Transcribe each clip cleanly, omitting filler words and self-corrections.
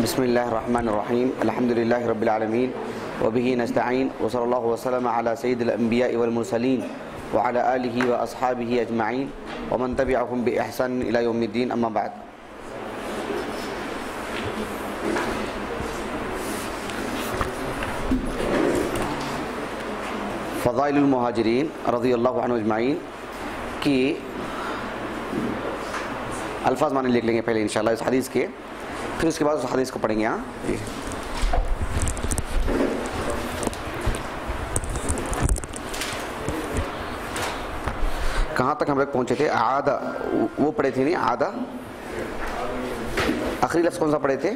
بسم الله الرحمن الرحيم الحمد لله رب العالمين وبه نستعين وصلى الله وسلم على سيد الأنبياء والمرسلين وعلى آله وأصحابه أجمعين ومن تبعهم بإحسان إلى يوم الدين أما بعد. فضائل المہاجرین رضی اللہ عنہ اجمعین کی الفاظ معنی لکھ لیں گے پہلے انشاءاللہ اس حدیث کے، پھر اس کے بعد اس حدیث کو پڑھیں گے. جی کہاں تک ہم لوگ پہنچے تھے؟ عادہ وہ پڑھے تھے، نہیں عادہ آخری لفظ کون سا پڑھے تھے؟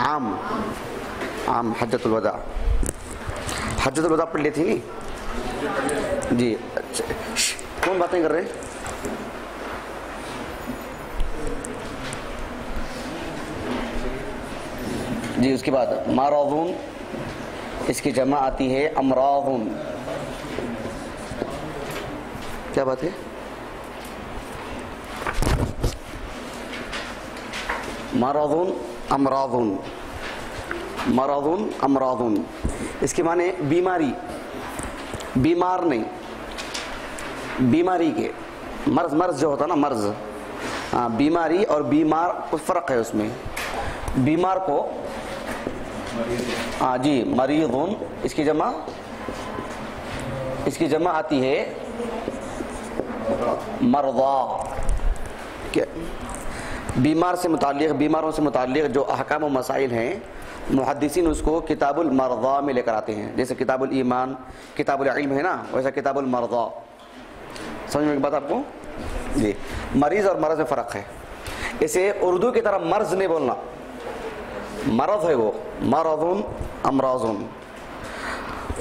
عام عام حجۃ الوداع، حجۃ الوداع پڑھ لی تھی نہیں؟ جی کون باتیں کر رہے ہیں؟ جی اس کے بعد مرضون، اس کی جمع آتی ہے امراضون. کیا بات ہے؟ مرضون امراضون، مرضون امراضون، اس کے معنی بیماری، بیمار نہیں، بیماری کے مرض، مرض جو ہوتا نا مرض، بیماری اور بیمار کچھ فرق ہے اس میں. بیمار کو جی مریضون، اس کی جمع آتی ہے مرضا. بیمار سے متعلق، بیماروں سے متعلق جو احکام و مسائل ہیں محدثین اس کو کتاب المرضا میں لے کر آتے ہیں. جیسے کتاب الایمان، کتاب العلم ہے نا، ویسا کتاب المرضا. سمجھ میں ایک بات آپ کو؟ جی مریض اور مرض میں فرق ہے. اسے اردو کی طرح مرض نہیں بولنا، مرض ہے وہ، مرضون امراضون.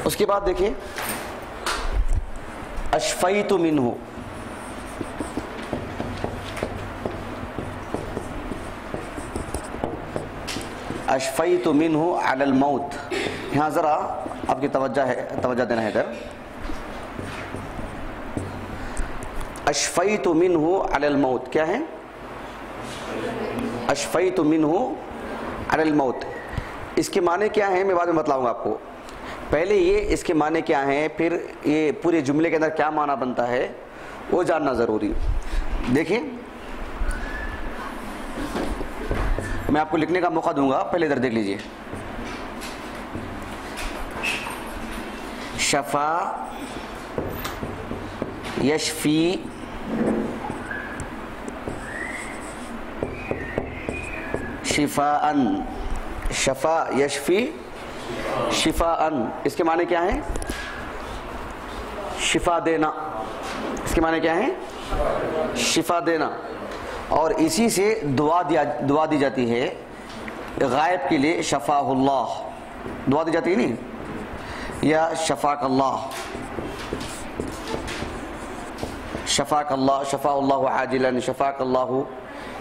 اس کے بعد دیکھیں اشفیت منہ، اشفیت منہ علی الموت. یہاں ذرا آپ کی توجہ دینا ہے ادھر. اشفیت منہ علی الموت کیا ہے؟ اشفیت منہ علی الموت، اس کے معنی کیا ہیں میں بعد میں بتلاؤں گا آپ کو. پہلے یہ اس کے معنی کیا ہیں، پھر یہ پورے جملے کے اندر کیا معنی بنتا ہے وہ جاننا ضروری. دیکھیں میں آپ کو لکھنے کا موقع دوں گا، پہلے ادھر دیکھ لیجئے. شفا یشفی شفاء، شفا یشفی شفاء، اس کے معنی کیا ہیں؟ شفا دینا. اس کے معنی کیا ہیں؟ شفا دینا. اور اسی سے دعا دی جاتی ہے غائب کے لیے، شفاء اللہ دعا دی جاتی ہے نہیں، یا شفاک اللہ، شفاک اللہ، شفاء اللہ عاجلا، شفاک اللہ،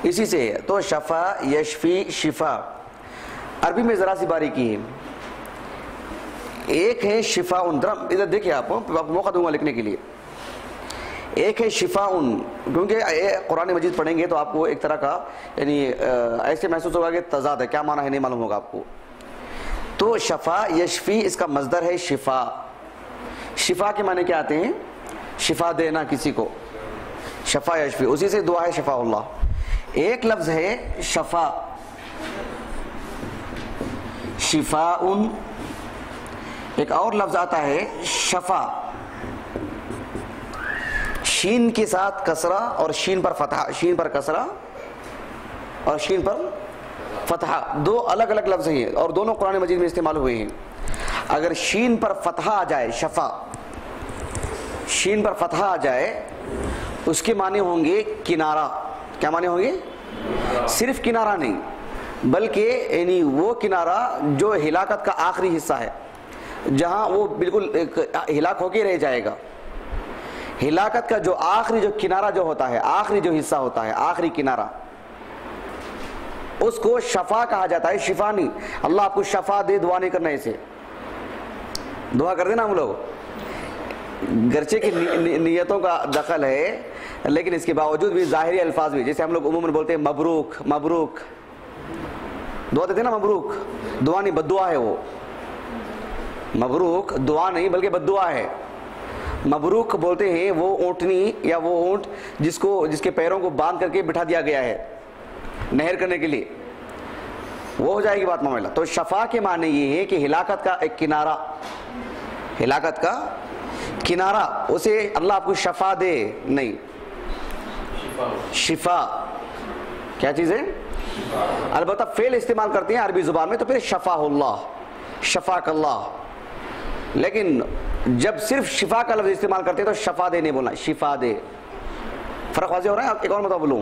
اسی سے ہے. تو شفا یشفی شفا. عربی میں ذرا سی باریکی ہے. ایک ہے شفاء، ادھر دیکھیں آپ موقع دوں گا لکھنے کے لیے. ایک ہے شفاء، کیونکہ قرآن مجید پڑھیں گے تو آپ کو ایک طرح کا یعنی ایسے محسوس ہوگا کہ تضاد ہے، کیا معنی ہے نہیں معلوم ہوگا آپ کو. تو شفا یشفی اس کا مصدر ہے شفا. شفا کے معنی کیا آتے ہیں؟ شفا دینا کسی کو، شفا یشفی، اسی سے دعا ہے شفاء اللہ. ایک لفظ ہے شفا، شفاء. ایک اور لفظ آتا ہے شفا، شین کے ساتھ کسرہ اور شین پر فتحہ، شین پر کسرہ اور شین پر فتحہ، دو الگ الگ لفظ ہیں اور دونوں قرآن مجید میں استعمال ہوئے ہیں. اگر شین پر فتحہ آ جائے، شفا شین پر فتحہ آ جائے، اس کے معنی ہوں گے کنارہ. کیا معنی ہوں گے؟ صرف کنارہ نہیں بلکہ یعنی وہ کنارہ جو ہلاکت کا آخری حصہ ہے، جہاں وہ بالکل ہلاک ہو کے رہ جائے گا. ہلاکت کا جو آخری جو کنارہ جو ہوتا ہے، آخری جو حصہ ہوتا ہے، آخری کنارہ، اس کو شفا کہا جاتا ہے، شفا نہیں. اللہ آپ کو شفا دے، دعا نہیں کرنا اسے. دعا کر دینا ہم لوگ، گرچہ کی نیتوں کا دخل ہے لیکن اس کے باوجود بھی ظاہری الفاظ بھی، جیسے ہم لوگ عموماً بولتے ہیں مبروک، مبروک دعا دیتے ہیں نا، مبروک دعا نہیں بد دعا ہے، وہ مبروک دعا نہیں بلکہ بد دعا ہے۔ مبروک بولتے ہیں وہ اونٹنی یا وہ اونٹ جس کے پیروں کو باندھ کر کے بٹھا دیا گیا ہے نہر کرنے کے لیے، وہ ہو جائے گی بات معاملہ۔ تو شفا کے معنی یہ ہے کہ ہلاکت کا ایک کنارہ، ہلاکت کا کنارہ، اسے اللہ آپ کو شفا دے، نہیں شفا کیا چیز ہے؟ البتہ فعل استعمال کرتے ہیں عربی زبان میں تو پھر شفا اللہ، شفاک اللہ، لیکن جب صرف شفا کا لفظ استعمال کرتے ہیں تو شفا دے نہیں بولنا، شفا دے۔ فرق واضح ہو رہا ہے؟ ایک اور مطلب بولوں،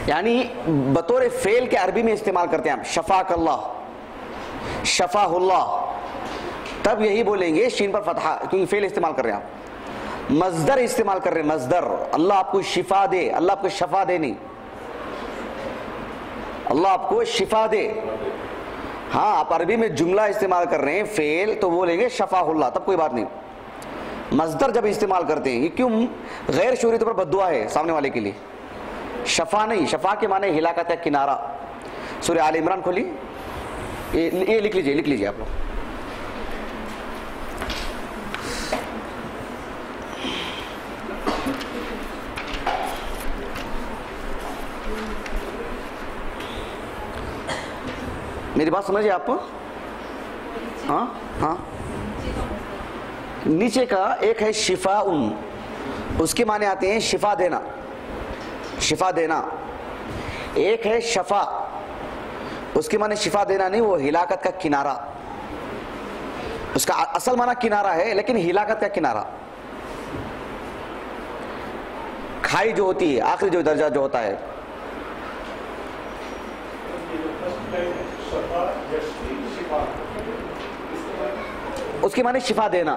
یعنی بطور فعل کے عربی میں استعمال کرتے ہیں ہم شفاک اللہ، شفا اللہ، تب یہی بولیں گے شین پر فتحہ، کیونکہ فعل استعمال کر رہے ہیں آپ۔ مصدر استعمال کر رہے ہیں، مصدر، اللہ آپ کو شفا دے، اللہ آپ کو شفا دے نہیں، اللہ آپ کو شفا دے۔ ہاں آپ عربی میں جملہ استعمال کر رہے ہیں فعل تو بولیں گے شفا اللہ، تب کوئی بات نہیں۔ مصدر جب استعمال کرتے ہیں، یہ کیوں؟ غیر شعوری طور پر بد دعا ہے سامنے والے کے لیے، شفا نہیں، شفا کے معنی ہلاکت کا کنارہ۔ سورہ آل عمران کھولی، یہ لکھ لیجئے آپ لوگ۔ میری بات سمجھے آپ؟ ہاں ہاں، نیچے کا ایک ہے شفاء، اس کے معنی آتے ہیں شفا دینا، شفا دینا۔ ایک ہے شفا، اس کے معنی شفا دینا نہیں، وہ ہلاکت کا کنارہ، اس کا اصل معنی کنارہ ہے لیکن ہلاکت کا کنارہ، کھائی جو ہوتی ہے، آخری جو درجہ جو ہوتا ہے۔ اس کے معنی شفا دینا۔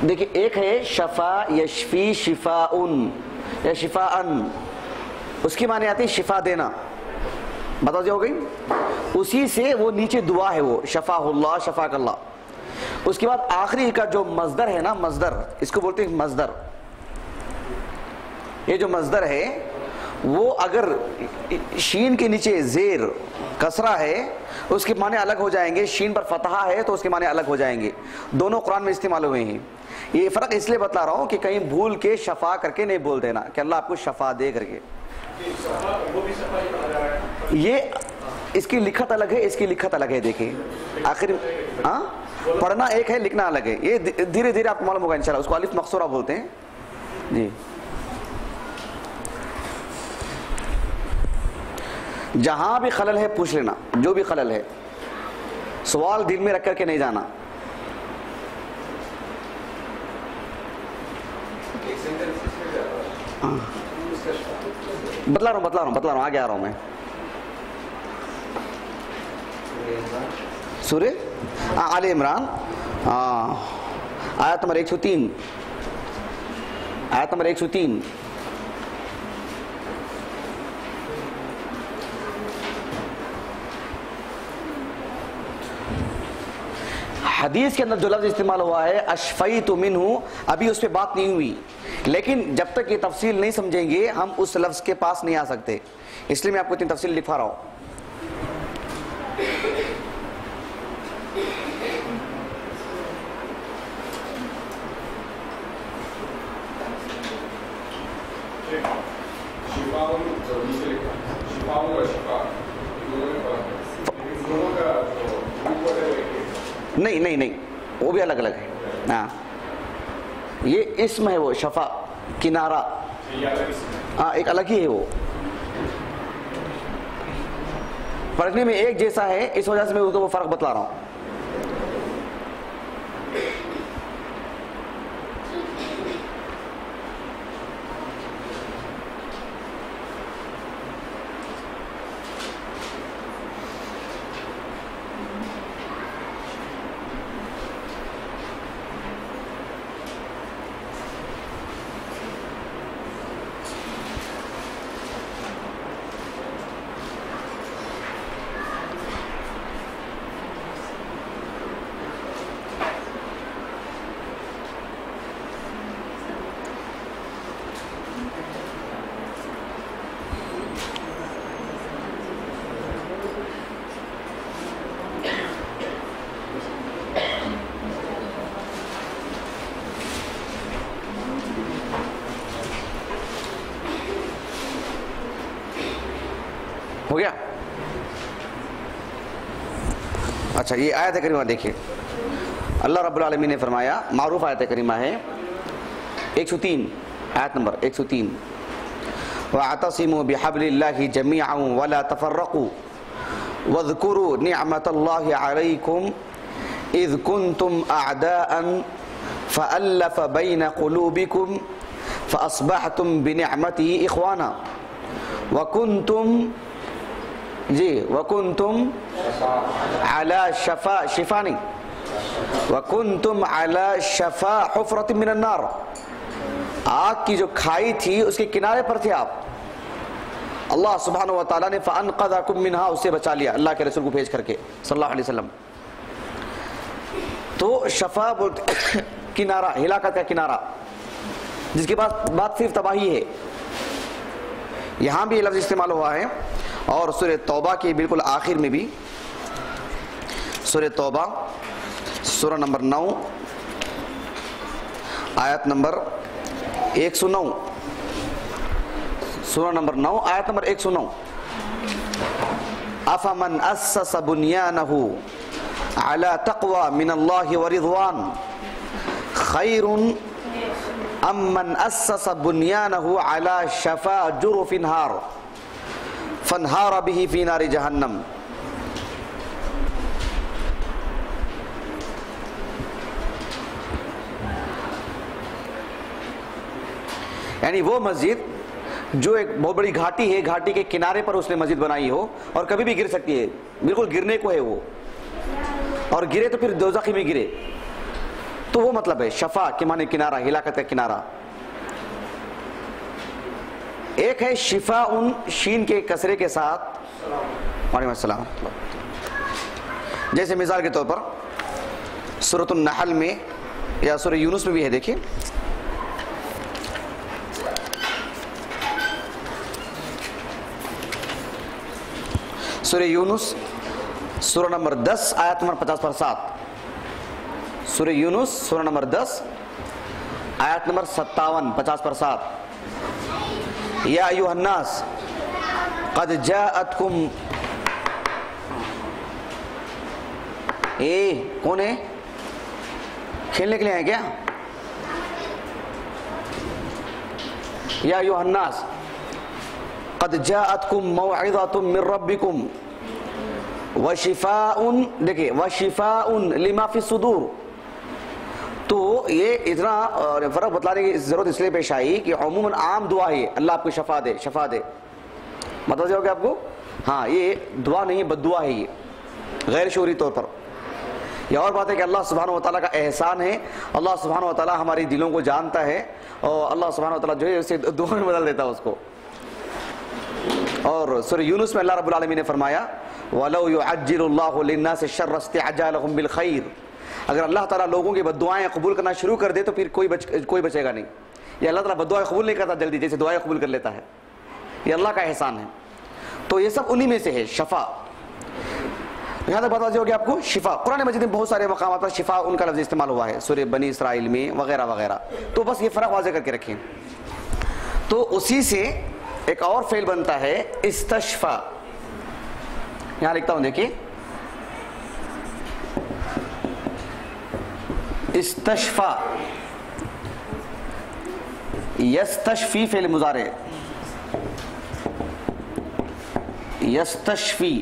دیکھیں ایک ہے شفا یشفی شفاءن یا شفاءن، اس کی معنی آتی ہے شفا دینا، بتا دیا ہو گئی، اسی سے وہ نیچے دعا ہے، وہ شفا اللہ، شفاک اللہ۔ اس کے بعد آخری کا جو مصدر ہے نا، مصدر، اس کو بولتے ہیں مصدر۔ یہ جو مصدر ہے وہ اگر شین کے نیچے زیر کسرہ ہے اس کے معنی الگ ہو جائیں گے، شین پر فتحہ ہے تو اس کے معنی الگ ہو جائیں گے، دونوں قرآن میں استعمال ہوئے ہیں۔ یہ فرق اس لیے بتلا رہا ہوں کہ کہیں بھول کے شفا کر کے نہیں بول دینا کہ اللہ آپ کو شفا دے کر کے، یہ اس کی لکھت الگ ہے، اس کی لکھت الگ ہے۔ دیکھیں آخر ہاں، پڑھنا ایک ہے، لکھنا الگ ہے، یہ دھیرے دھیرے آپ کو معلوم ہوگا انشاءاللہ۔ اس کو الف مقصورہ بولتے ہیں جی۔ جہاں بھی خلل ہے پوچھ لینا، جو بھی خلل ہے، سوال دل میں رکھ کر کے نہیں جانا۔ بتلا رہا ہوں، آگے آ رہا ہوں میں۔ سورہ آل عمران آیت نمبر 103، آیت نمبر 103۔ حدیث کے اندر جو لفظ استعمال ہوا ہے اشفیت منہ، ابھی اس پہ بات نہیں ہوئی، لیکن جب تک یہ تفصیل نہیں سمجھیں گے ہم اس لفظ کے پاس نہیں آ سکتے، اس لیے میں آپ کو اتنی تفصیل لکھا رہا ہوں۔ نہیں وہ بھی الگ الگ ہے، ہاں یہ اسم ہے، وہ شفا کنارہ، ہاں ایک الگ ہی ہے، وہ پڑھنے میں ایک جیسا ہے، اس وجہ سے میں وہ فرق بتلا رہا ہوں۔ ہو گیا؟ اچھا یہ آیت کریمہ دیکھیے، اللہ رب العالمین نے فرمایا، معروف آیت کریمہ ہے 103، آیت نمبر 103، وَاعْتَصِمُوا بِحَبْلِ اللَّهِ جَمِيعًا وَلَا تَفَرَّقُوا وَاذْكُرُوا نِعْمَةَ اللَّهِ عَلَيْكُمْ إِذْ كُنْتُمْ أَعْدَاءً فَأَلَّفَ بَيْنَ قُلُوبِكُمْ فَأَصْبَحْتُمْ بِنِعْمَتِهِ إِخْوَانًا وَكُنْتُمْ عَلَى شَفَا حُفْرَةٍ مِّنَ النَّارِ، آگ کی جو کھائی تھی اس کے کنارے پر تھے آپ، اللہ سبحانہ وتعالیٰ نے فَأَنْقَذَكُم مِّنْهَا، اسے بچا لیا اللہ کے رسول کو بھیج کر کے صلی اللہ علیہ وسلم۔ تو شفا کنارہ، ہلاکت کا کنارہ، جس کے بعد صرف تباہی ہے، یہاں بھی یہ لفظ استعمال ہوا ہے، اور سورہ توبہ کے بالکل آخر میں بھی، سورہ توبہ سورہ نمبر 9 آیت نمبر 109، سورہ نمبر 9 آیت نمبر 109، أَفَمَنْ أَسَّسَ بُنْيَانَهُ عَلَى تَقْوَى مِنَ اللَّهِ وَرِضْوَانٍ خَيْرٌ أَمَّنْ أَسَّسَ بُنْيَانَهُ عَلَى شَفَا جُرُفٍ هَارٍ فَانْهَارَ بِهِ فِي نَارِ جَهَنَّمَ۔ یعنی وہ مسجد جو ایک بہت بڑی گھاٹی ہے، گھاٹی کے کنارے پر اس نے مسجد بنائی ہو اور کبھی بھی گر سکتی ہے، بالکل گرنے کو ہے وہ، اور گرے تو پھر دوزخی میں گرے، تو وہ مطلب ہے شفا کے معنی کنارہ، ہلاکت کا کنارہ۔ ایک ہے شفاء شین کے کسرے کے ساتھ، وعلیکم السلام، جیسے مثال کے طور پر سورۃ النحل میں یا سورہ یونس میں بھی ہے، دیکھیں سورہ یونس سورہ نمبر 10 آیت نمبر 50 پر 7، سورہ یونس سورہ نمبر 10 آیت نمبر 57 50 پر 7، یا ایھا الناس قد جاءتکم، کون ہے؟ کھیلنے کے لیے ہیں کیا؟ یا ایھا الناس قد جاءتکم موعظۃ من ربکم وشفاء، دیکھیں وشفاء لما فی الصدور۔ تو یہ اتنا فرق بتلانے کی ضرورت اس لیے پیش آئی کہ عموماً عام دعا ہے اللہ آپ کو شفا دے، شفا دے، مطلب جو کہ آپ کو، ہاں یہ دعا نہیں بد دعا ہے، یہ غیر شعوری طور پر۔ یہ اور بات ہے کہ اللہ سبحانہ وتعالیٰ کا احسان ہے، اللہ سبحانہ وتعالیٰ ہماری دلوں کو جانتا ہے، اور اللہ سبحانہ وتعالیٰ جو ہے اسے دعا میں بدل دیتا ہے اس کو۔ اور سورہ یونس میں اللہ رب العالمین نے فرمایا وَلَوْ يُعَجِّلُ اللَّهُ لِلنَّاسِ الشَّرَّ اسْتِعْجَالَهُم بِالْخَيْرِ، اگر اللہ تعالیٰ لوگوں کی بد دعائیں قبول کرنا شروع کر دے تو پھر کوئی بچے گا نہیں۔ یہ اللہ تعالیٰ بد دعائیں قبول نہیں کرتا جلدی، جیسے دعائیں قبول کر لیتا ہے، یہ اللہ کا احسان ہے۔ تو یہ سب انہی میں سے ہے شفا۔ یہاں تک بات واضح ہوگی آپ کو، شفا قرآن مجید میں بہت سارے مقامات پر شفا ان کا لفظ استعمال ہوا ہے، سورہ بنی اسرائیل میں وغیرہ وغیرہ، تو بس یہ فرق واضح کر کے رکھیں۔ تو اسی سے ایک اور فعل بنتا ہے استشفا، یہاں لکھتا ہوں دیکھیے، استشفا، یستشفی فعل مضارع، یستشفی،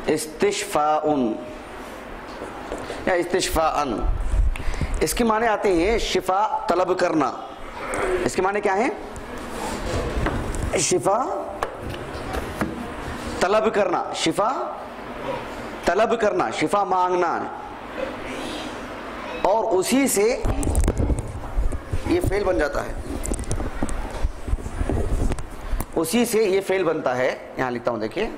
استشفاء یا استشفاء، اس کے معنی آتے ہیں شفا طلب کرنا۔ اس کے معنی کیا ہیں؟ شفا طلب کرنا، شفا طلب کرنا، شفا مانگنا، اور اسی سے یہ فعل بن جاتا ہے، اسی سے یہ فعل بنتا ہے۔ یہاں لکھتا ہوں دیکھیے،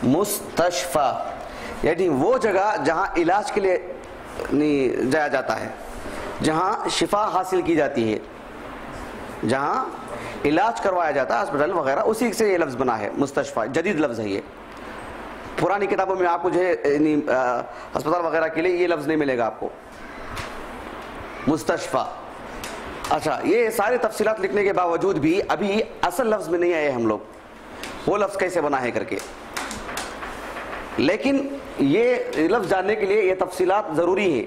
مستشفا، یعنی وہ جگہ جہاں علاج کے لیے جایا جاتا ہے، جہاں شفا حاصل کی جاتی ہے، جہاں علاج کروایا جاتا ہے ہاسپٹل وغیرہ، اسی سے یہ لفظ بنا ہے مستشفیٰ، جدید لفظ ہے یہ. پرانی کتابوں میں آپ کو جو ہے ہسپتال وغیرہ کے لیے یہ لفظ نہیں ملے گا آپ کو، مستشفیٰ. اچھا، یہ ساری تفصیلات لکھنے کے باوجود بھی ابھی اصل لفظ میں نہیں آئے ہم لوگ، وہ لفظ کیسے بنا ہے کر کے. لیکن یہ لفظ جاننے کے لیے یہ تفصیلات ضروری ہے،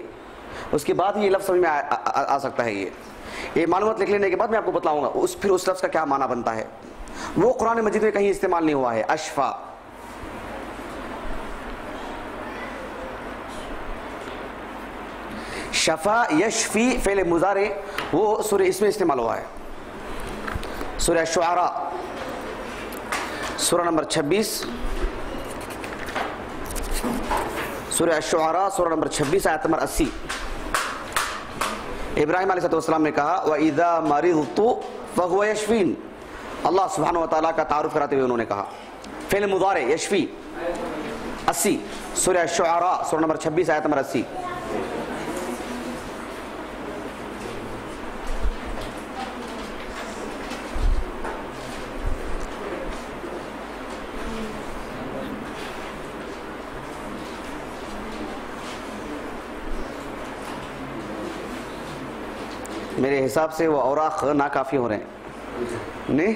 اس کے بعد یہ لفظ سمجھ میں آ سکتا ہے. یہ معلومات لکھ لینے کے بعد میں آپ کو بتلاؤں گا پھر اس لفظ کا کیا معنی بنتا ہے. وہ قرآن مجید میں کہیں استعمال نہیں ہوا ہے. اشفا، شفا یشفی فعل مضارع، وہ سورہ اس میں استعمال ہوا ہے. سورہ الشعراء سورہ نمبر 26، سورہ الشعراء سورہ نمبر 26 آیت نمبر 80. ابراہیم علیہ السلام نے کہا وَإِذَا مَرِضْتُ فَهُوَ يَشْفِينِ. اللہ سبحانہ وتعالیٰ کا تعارف کراتے ہوئے انہوں نے کہا فعل مضارع یشفی 80، سورہ الشعراء سورہ نمبر 26 آیت نمبر 80. میرے حساب سے وہ اوراق ناکافی ہو رہے ہیں، نہیں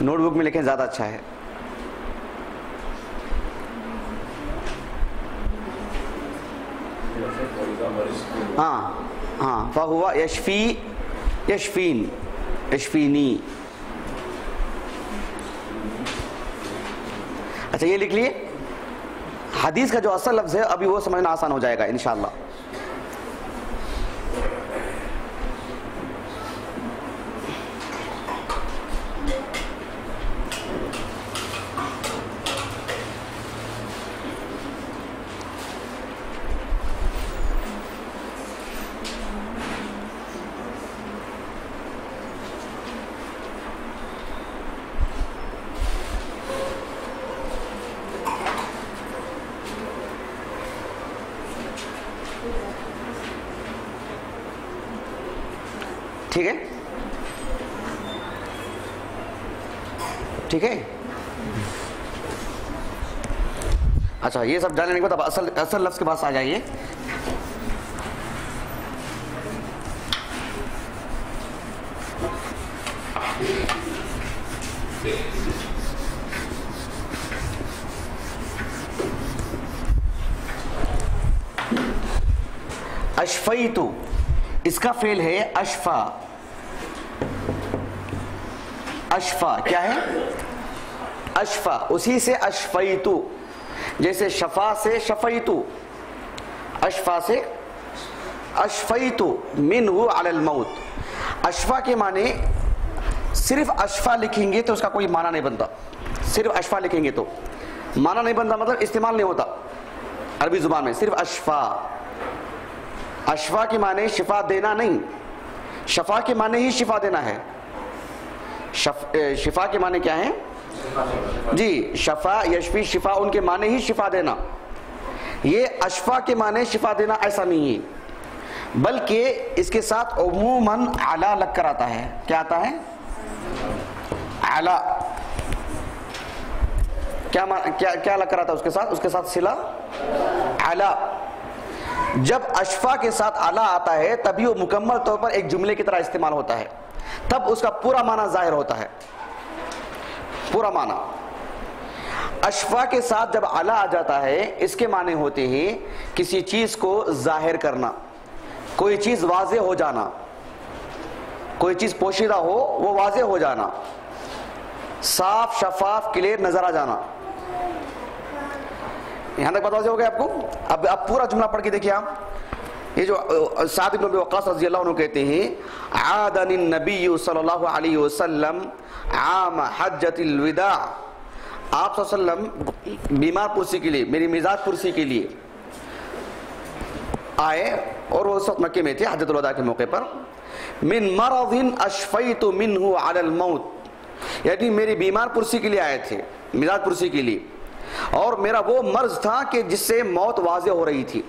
نوٹ بک میں لکھیں زیادہ اچھا ہے. ہاں فہو یشفی یشفین یشفینی. اچھا یہ لکھ لیے. حدیث کا جو اصل لفظ ہے ابھی وہ سمجھنا آسان ہو جائے گا انشاءاللہ. ٹھیک ہے، ٹھیک ہے. اچھا یہ سب جاننے کے بعد اب اصل لفظ کے پاس آ جائیے. اشفیتو، اس کا فعل ہے اشفا. اشفا کیا ہے؟ اشفا، اسی سے اشفیتو، جیسے شفا سے شفیتو، اشفا سے اشفیتو منہ علی الموت. اشفا کے معنی صرف اشفا لکھیں گے تو اس کا کوئی معنی نہیں بنتا. صرف اشفا لکھیں گے تو معنی نہیں بنتا، مطلب استعمال نہیں ہوتا عربی زبان میں. صرف اشفا، اشفا کے معنی شفا دینا نہیں، شفا کے معنی ہی شفا دینا ہے. شفا کے معنی کیا ہے جی؟ شفا یشفی، شفا ان کے معنی ہی شفا دینا. یہ اشفا کے معنی شفا دینا ایسا نہیں ہے، بلکہ اس کے ساتھ عموماً علا لگ کر آتا ہے. کیا آتا ہے؟ علا. کیا لگ کر آتا ہے اس کے ساتھ؟ اس کے ساتھ صلہ علا. جب اشفا کے ساتھ علا آتا ہے تبھی وہ مکمل طور پر ایک جملے کی طرح استعمال ہوتا ہے، تب اس کا پورا معنی ظاہر ہوتا ہے. پورا معنی اشفا کے ساتھ جب علا آ جاتا ہے اس کے معنی ہوتے ہیں کسی چیز کو ظاہر کرنا، کوئی چیز واضح ہو جانا، کوئی چیز پوشیدہ ہو وہ واضح ہو جانا، صاف شفاف کلیئر نظر آ جانا. یہاں تک بات واضح ہو گیا آپ کو؟ اب آپ پورا جملہ پڑھ کے دیکھیے. آپ یہ جو سعد بن ابی وقاص رضی اللہ عنہ کہتے ہیں عادنی النبی صلی اللہ علیہ وسلم عام حجۃ الوداع. آپ صلی اللہ علیہ وسلم بیمار پرسی کے لیے، میری مزاج پرسی کے لیے آئے، اور وہ اس وقت مکے میں تھے حجۃ الوداع کے موقع پر. من مرض اشفیت منہ علی الموت، یعنی میری بیمار پرسی کے لیے آئے تھے، مزاج پرسی کے لیے، اور میرا وہ مرض تھا کہ جس سے موت واضح ہو رہی تھی،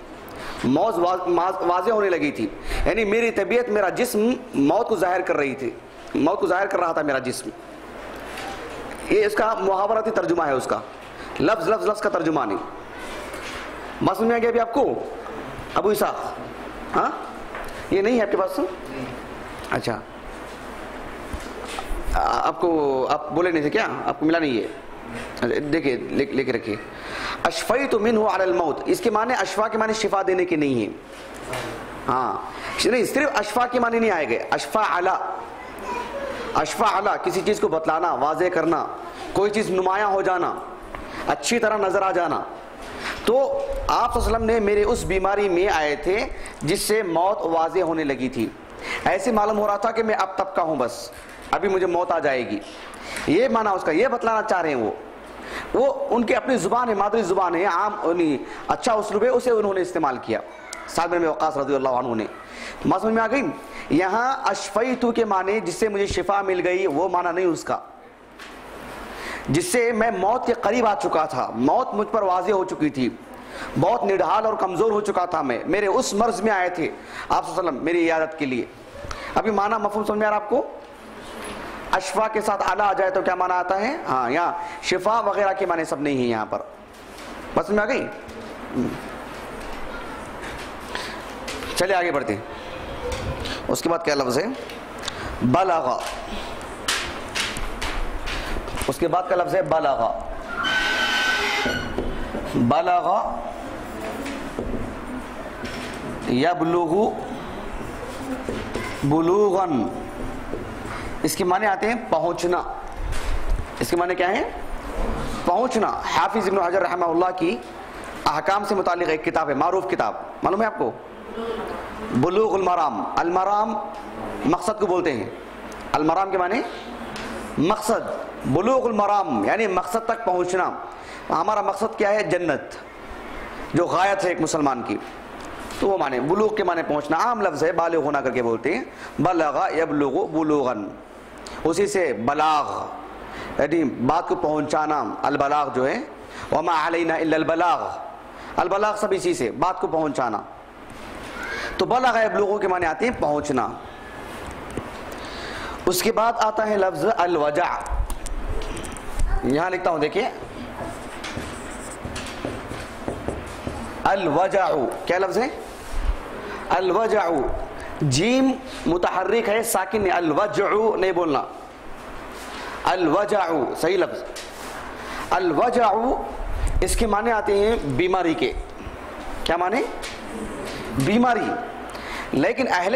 موت واضح ہونے لگی تھی. یعنی میری طبیعت، میرا جسم موت کو ظاہر کر رہی تھی، موت کو ظاہر کر رہا تھا میرا جسم. یہ اس کا محاورتی ترجمہ ہے، اس کا لفظ لفظ لفظ کا ترجمہ نہیں. بات سمجھ میں آ گیا ابھی آپ کو ابو اسحاق؟ ہاں یہ نہیں ہے آپ کے پاس؟ اچھا آپ کو آپ بولے نہیں تھے کیا؟ آپ کو ملا نہیں ہے؟ دیکھیے لے کے رکھیے. اشفیت منہ علی الموت، اس کے معنی اشفا کے معنی شفا دینے کے نہیں ہیں. ہاں نہیں، صرف اشفا کے معنی نہیں آئے گئے. اشفا علی، اشفا علی کسی چیز کو بتلانا، واضح کرنا، کوئی چیز نمایاں ہو جانا، اچھی طرح نظر آ جانا. تو آپ صلی اللہ علیہ وسلم نے میرے اس بیماری میں آئے تھے جس سے موت واضح ہونے لگی تھی. ایسے معلوم ہو رہا تھا کہ میں اب تب کا ہوں، بس ابھی مجھے موت آ جائے گی. یہ معنی اس کا، یہ بتلانا چاہ رہے ہیں. وہ ان کی اپنی زبان ہے، مادری زبان ہے، عام اچھا اسلوب ہے، اسے انہوں نے استعمال کیا سعد بن وقاص رضی اللہ عنہ نے. بات سمجھ میں آ گئی؟ یہاں اشفیتو کے معنی جس سے مجھے شفا مل گئی وہ معنی نہیں اس کا، جس سے میں موت کے قریب آ چکا تھا، موت مجھ پر واضح ہو چکی تھی، بہت نڈھال اور کمزور ہو چکا تھا میں، میرے اس مرض میں آئے تھے آپ صلی اللہ علیہ وسلم میری عیادت کے لیے. ابھی معنی مفہوم سمجھ میں آ رہا آپ کو؟ اشفا کے ساتھ اعلیٰ آ جائے تو کیا معنی آتا ہے؟ ہاں یہاں شفا وغیرہ کے معنی سب نہیں ہیں یہاں پر. بس سمجھ میں آ گئی؟ چلے آگے بڑھتے ہیں. اس کے بعد کیا لفظ ہے؟ بلغ. اس کے بعد کا لفظ ہے بلغ. بلغ یبلغ بلوغاً، اس کے معنی آتے ہیں پہنچنا. اس کے معنی کیا ہیں؟ پہنچنا. حافظ ابن حجر رحمہ اللہ کی احکام سے متعلق ایک کتاب ہے، معروف کتاب، معلوم ہے آپ کو؟ بلوغ المرام. المرام مقصد کو بولتے ہیں، المرام کے معنی مقصد. بلوغ المرام یعنی مقصد تک پہنچنا. ہمارا مقصد کیا ہے؟ جنت، جو غایت ہے ایک مسلمان کی. تو وہ معنی بلوغ کے معنی پہنچنا. عام لفظ ہے، بالغ ہونا کر کے بولتے ہیں. بلغ یبلغ بلوغاً، اسی سے بلاغ یعنی بات کو پہنچانا. البلاغ جو ہے وما علینا الا البلاغ، البلاغ سب اسی سے بات کو پہنچانا. تو بلغ یبلغ کے معنی آتے ہیں پہنچنا. اس کے بعد آتا ہے لفظ الوجع. یہاں لکھتا ہوں دیکھیے، الوجع کیا لفظ ہے؟ الوجع جیم متحرک ہے، ساکن ہے. الوجع نہیں بولنا، الوجع صحیح لفظ. الوجع اس کے معنی آتے ہیں بیماری کے. کیا معنی؟ بیماری. لیکن اہل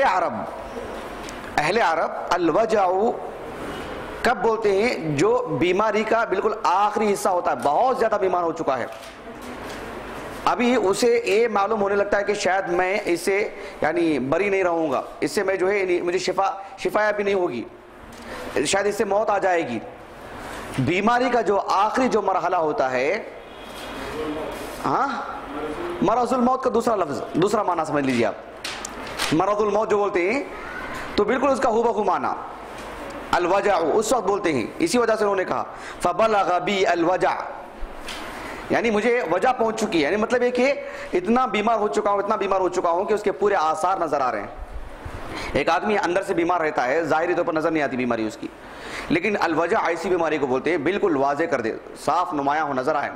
عرب الوجع کب بولتے ہیں؟ جو بیماری کا بالکل آخری حصہ ہوتا ہے، بہت زیادہ بیمار ہو چکا ہے، ابھی اسے یہ معلوم ہونے لگتا ہے کہ شاید میں اس سے یعنی بری نہیں رہوں گا، اس سے میں جو ہے مجھے شفا بھی نہیں ہوگی، شاید اس سے موت آ جائے گی. بیماری کا جو آخری جو مرحلہ ہوتا ہے، ہاں مرض الموت کا دوسرا لفظ، دوسرا معنی سمجھ لیجیے آپ. مرض الموت جو بولتے ہیں تو بالکل اس کا ہو بخو معنی الوجع اس وقت بولتے ہیں. اسی وجہ سے انہوں نے کہا فبلغ بی الوجع، یعنی مجھے وجع پہنچ چکی ہے. یعنی مطلب ہے کہ اتنا بیمار ہو چکا ہوں، اتنا بیمار ہو چکا ہوں کہ اس کے پورے آثار نظر آ رہے ہیں. ایک آدمی اندر سے بیمار رہتا ہے، ظاہری طور پر نظر نہیں آتی بیماری اس کی، لیکن الوجع ایسی بیماری کو بولتے ہیں بالکل واضح کر دے، صاف نمایاں ہو، نظر آئے،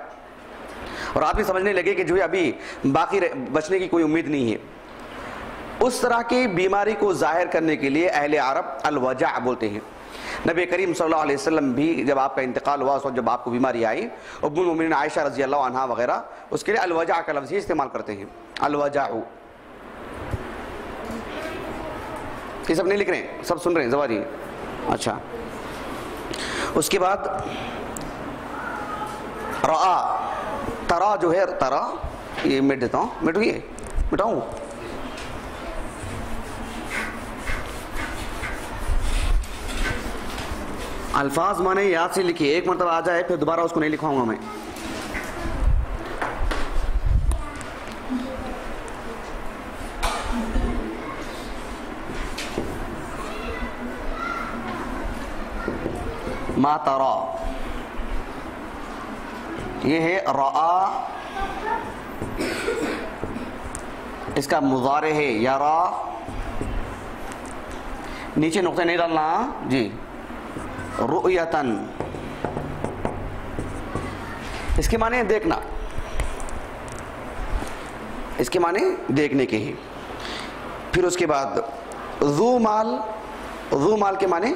اور آدمی سمجھنے لگے کہ جو ہے ابھی باقی بچنے کی کوئی امید نہیں ہے. اس طرح کی بیماری کو ظاہر کرنے کے لیے اہل عرب الوجع بولتے ہیں. نبی کریم صلی اللہ علیہ وسلم بھی جب آپ کا انتقال ہوا، اس وقت جب آپ کو بیماری آئی، ام المؤمنین عائشہ رضی اللہ عنہا وغیرہ اس کے لیے الوجع کا لفظ ہی استعمال کرتے ہیں. الوجع یہ سب نہیں لکھ رہے ہیں، سب سن رہے ہیں زواجی؟ اچھا. اس کے بعد رآ، ترا جو ہے، ترا یہ مٹ دیتا ہوں، مٹاؤں. الفاظ مانے یاد سے لکھیے، ایک مرتبہ آ جائے پھر دوبارہ اس کو نہیں لکھواؤں گا میں. ما ترا یہ ہے رآ، اس کا مضارع ہے یرا، نیچے نقطہ نہیں ڈالنا جی. رؤیتن اس کے معنی دیکھنا, اس کے معنی دیکھنے کے ہی. پھر اس کے بعد ذو مال, ذو مال کے معنی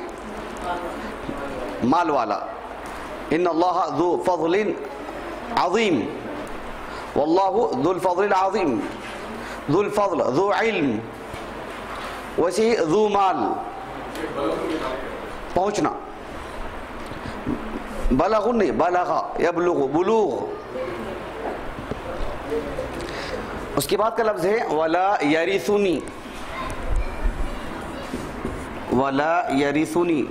مال والا. ان اللہ ذو فضل عظیم واللہ ذو الفضل العظیم. ذو الفضل ذو علم, ویسے ہی ذو مال پہنچنا. بلغ نہیں, بلغ یبلغ بلوغ. اس کے بعد کا لفظ ہے ولا یرثنی, ولا یرثنی.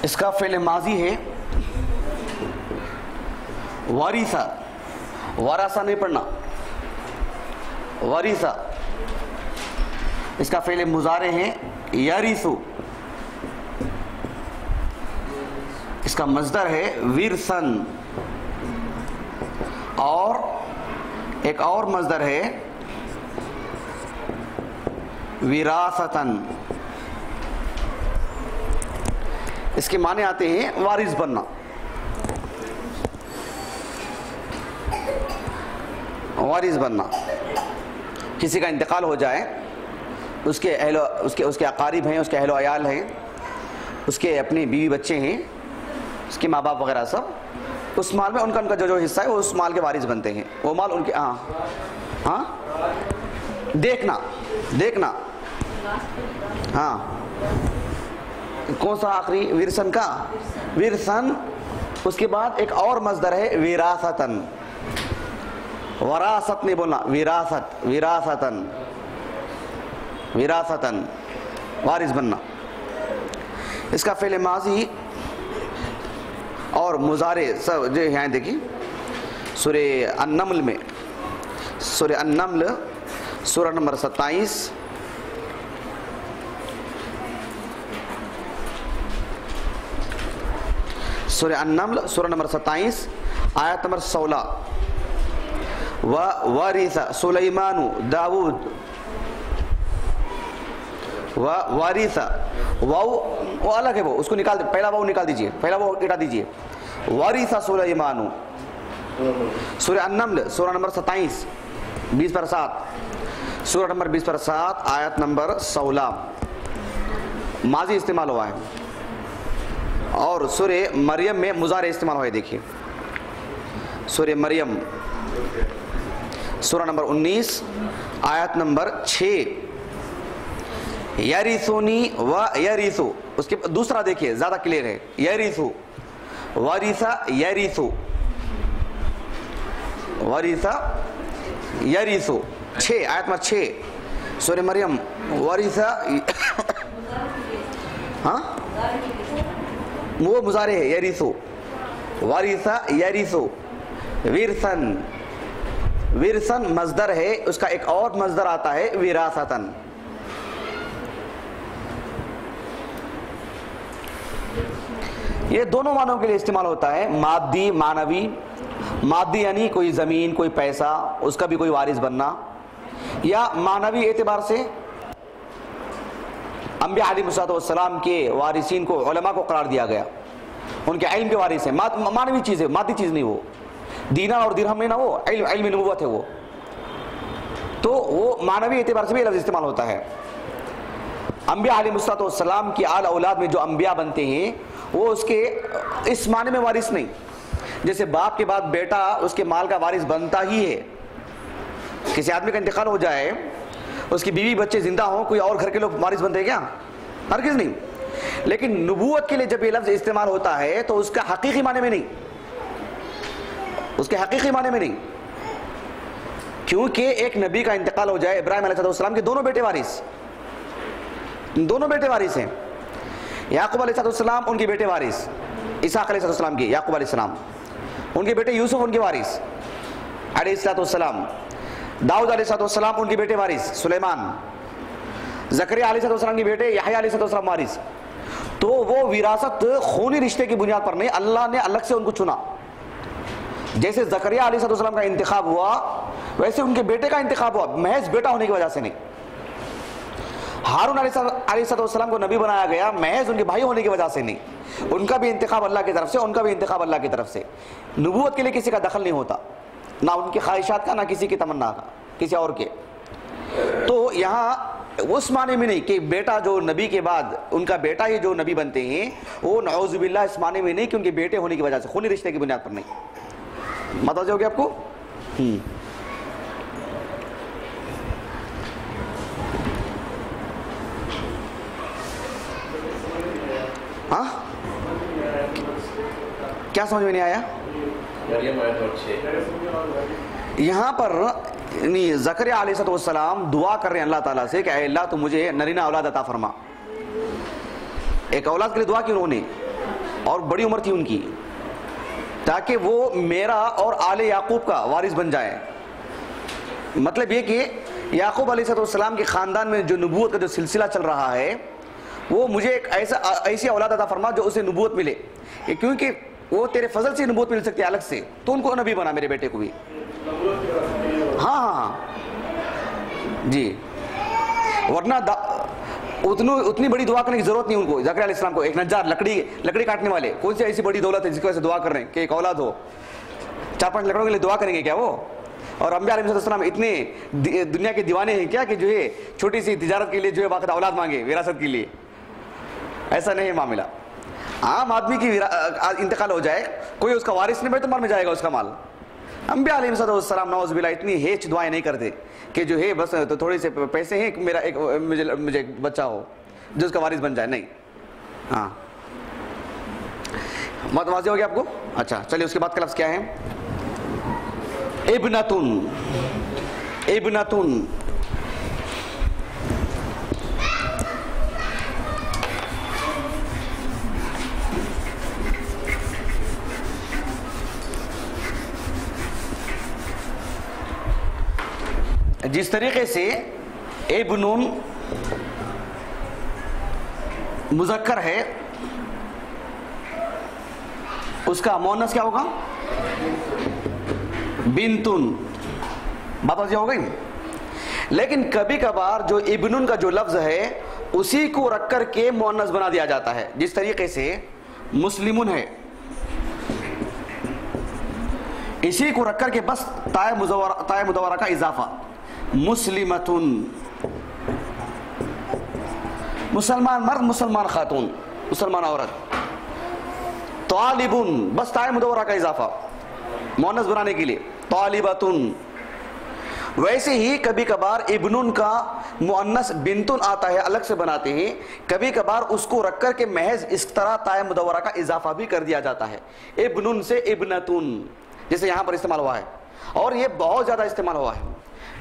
اس کا فعل ماضی ہے وارثہ, ورثہ نہیں پڑھنا, وارثہ. اس کا فعل مضارع ہے یرثو, اس کا مصدر ہے ورثن, اور ایک اور مصدر ہے وراثتن. اس کے معنی آتے ہیں وارث بننا. وارث بننا, کسی کا انتقال ہو جائے, اس کے اہل اس کے اقارب ہیں, اس کے اہل و عیال ہیں, اس کے اپنے بیوی بچے ہیں, اس کے ماں باپ وغیرہ سب, اس مال میں ان کا جو حصہ ہے وہ اس مال کے وارث بنتے ہیں. وہ مال ان کے ہاں دیکھنا, دیکھنا ہاں. کون سا آخری ورثن کا, ورثن. اس کے بعد ایک اور مصدر ہے وراثتن, وراثت نہیں بولنا, وراثت, وراثتن, وراثتن, وارث بننا. اس کا فعل ماضی اور مضارع سب جو ہیں دیکھیے سورہ النمل میں, سورہ النمل سورہ نمبر 27, سورہ النمل سورہ نمبر 27 آیت نمبر 16. وَوَارِثَ سُلَيْمَانُ داود, وَوَارِثَ وہ الگ ہے, وہ اس کو نکال دیں, پہلا وہ نکال دیجئے, پہلا وہ ہٹا دیجئے. وَوَارِثَ سُلَيْمَانُ سورہ النمل سورہ نمبر 27 20/7, سورہ نمبر 20/7 آیت نمبر 16. ماضی استعمال ہوا ہے. اور سورہ مریم میں مضارع استعمال ہوا ہے. دیکھیے سورہ مریم سورہ نمبر 19 آیت نمبر 6. یرثنی و یرثو, اس کے دوسرا دیکھیے زیادہ کلیئر ہے. یرثو, وارث یرثو, وارث یرثو. 6 آیت نمبر 6 سورہ مریم. وارث ہاں وہ مضارع ہے یرثو, وارث یرثو. ورثن, ورثن مصدر ہے, اس کا ایک اور مصدر آتا ہے وراثتن. یہ دونوں معنوں کے لیے استعمال ہوتا ہے, مادی معنوی. مادی یعنی کوئی زمین, کوئی پیسہ, اس کا بھی کوئی وارث بننا, یا معنوی اعتبار سے انبیاء علیہ السلام کے وارثین کو, علماء کو قرار دیا گیا, ان کے علم کے وارث ہیں. معنوی چیز ہے, مادی چیز نہیں. وہ دینار اور درہم نہیں نا, وہ علم نبوت ہے وہ. تو وہ معنوی اعتبار سے بھی لفظ استعمال ہوتا ہے. انبیاء علیہ السلام کی آل اولاد میں جو انبیاء بنتے ہیں وہ اس کے اس معنی میں وارث نہیں. جیسے باپ کے بعد بیٹا اس کے مال کا وارث بنتا ہی ہے. کسی آدمی کا انتقال ہو جائے, اس کی بیوی بچے زندہ ہوں, کوئی اور گھر کے لوگ وارث بنتے ہیں کیا؟ ہرگز نہیں. لیکن نبوت کے لیے جب یہ لفظ استعمال ہوتا ہے تو اس کا حقیقی معنی میں نہیں, اس کے حقیقی معنی میں نہیں. کیونکہ ایک نبی کا انتقال ہو جائے, ابراہیم علیہ السلام کے دونوں بیٹے وارث, دونوں بیٹے وارث ہیں. یعقوب علیہ السلام ان کے بیٹے وارث, اسحاق علیہ السلام کی, یعقوب علیہ السلام ان کے بیٹے یوسف ان کے وارث علیہ السلام. داؤد علیہ السلام ان کے بیٹے وارث سلیمان. زکریا علیہ السلام کے بیٹے یحییٰ علیہ السلام وارث. تو وہ وراثت خونی رشتے کی بنیاد پر نہیں, اللہ نے الگ سے ان کو چنا. جیسے زکریا علیہ السلام کا انتخاب ہوا ویسے ان کے بیٹے کا انتخاب ہوا محض بیٹا ہونے کی وجہ سے نہیں. ہارون علیہ السلام کو نبی بنایا گیا محض ان کے بھائی ہونے کی وجہ سے نہیں. ان کا بھی انتخاب اللہ کی طرف سے, ان کا بھی انتخاب اللہ کی طرف سے. نبوت کے لیے کسی کا دخل نہیں ہوتا, نہ ان کی خواہشات کا, نہ کسی کی تمنا کا, کسی اور کے. تو یہاں اس معنی میں نہیں کہ بیٹا جو نبی کے بعد ان کا بیٹا ہی جو نبی بنتے ہیں, وہ نعوذ باللہ اس معنی میں نہیں کہ ان کے بیٹے ہونے کی وجہ سے, خونی رشتے کی بنیاد پر نہیں. متوجہ ہو گیا آپ کو؟ ہاں کیا سمجھ میں نہیں آیا؟ یہاں پر زکریا علیہ السلام دعا کر رہے ہیں اللہ تعالیٰ سے کہ اے اللہ تو مجھے نرینہ اولاد عطا فرما. ایک اولاد کے لیے دعا کی انہوں نے, اور بڑی عمر تھی ان کی, تاکہ وہ میرا اور آل یعقوب کا وارث بن جائے. مطلب یہ کہ یعقوب علیہ السلام کے خاندان میں جو نبوت کا جو سلسلہ چل رہا ہے, وہ مجھے ایک ایسی اولاد عطا فرما جو اسے نبوت ملے, کیونکہ وہ تیرے فضل سے نبوت مل سکتی ہے الگ سے, تو ان کو نبی بنا میرے بیٹے کو بھی. ہاں جی, ورنہ اتنی بڑی دعا کرنے کی ضرورت نہیں ان کو. زکریا علیہ السلام کو ایک نجار, لکڑی کاٹنے والے, کون سی ایسی بڑی دولت ہے جس کی وجہ سے دعا کر رہے ہیں کہ ایک اولاد ہو؟ 4-5 لکڑوں کے لیے دعا کریں گے کیا وہ؟ اور انبیاء علیہ السلام اتنے دنیا کے دیوانے ہیں کیا کہ جو ہے چھوٹی سی تجارت کے لیے جو ہے باقاعدہ اولاد مانگے وراثت کے لیے؟ ایسا نہیں ہے معاملہ. عام آدمی کی انتقال ہو جائے, کوئی اس کا وارث نہیں, بیت المال میں جائے گا اس کا مال. انبیاء علیہ السلام نعوذ باللہ اتنی ہیچ دعائیں نہیں کرتے کہ جو ہے بس تو تھوڑے سے پیسے ہیں میرا ایک مجھے ایک بچہ ہو جو اس کا وارث بن جائے, نہیں. ہاں بات واضح ہو گیا آپ کو؟ اچھا چلیے, اس کے بعد کا لفظ کیا ہے؟ ابنتن. ابنتن جس طریقے سے ابنون مذکر ہے, اس کا مؤنث کیا ہوگا؟ بنتن. بات واضح ہو گئی. لیکن کبھی کبھار جو ابنن کا جو لفظ ہے اسی کو رکھ کر کے مؤنث بنا دیا جاتا ہے, جس طریقے سے مسلمن ہے, اسی کو رکھ کر کے بس تائے مدورہ کا اضافہ, مسلمتن. مسلمان مرد, مسلمان خاتون, مسلمان عورت. طالبن, بس تائے مدورہ کا اضافہ مؤنث بنانے کے لیے, طالبتن. ویسے ہی کبھی کبھار ابنن کا مؤنث بنتن آتا ہے, الگ سے بناتے ہیں. کبھی کبھار اس کو رکھ کر کے محض اس طرح تائے مدورہ کا اضافہ بھی کر دیا جاتا ہے, ابنن سے ابنتن, جیسے یہاں پر استعمال ہوا ہے, اور یہ بہت زیادہ استعمال ہوا ہے.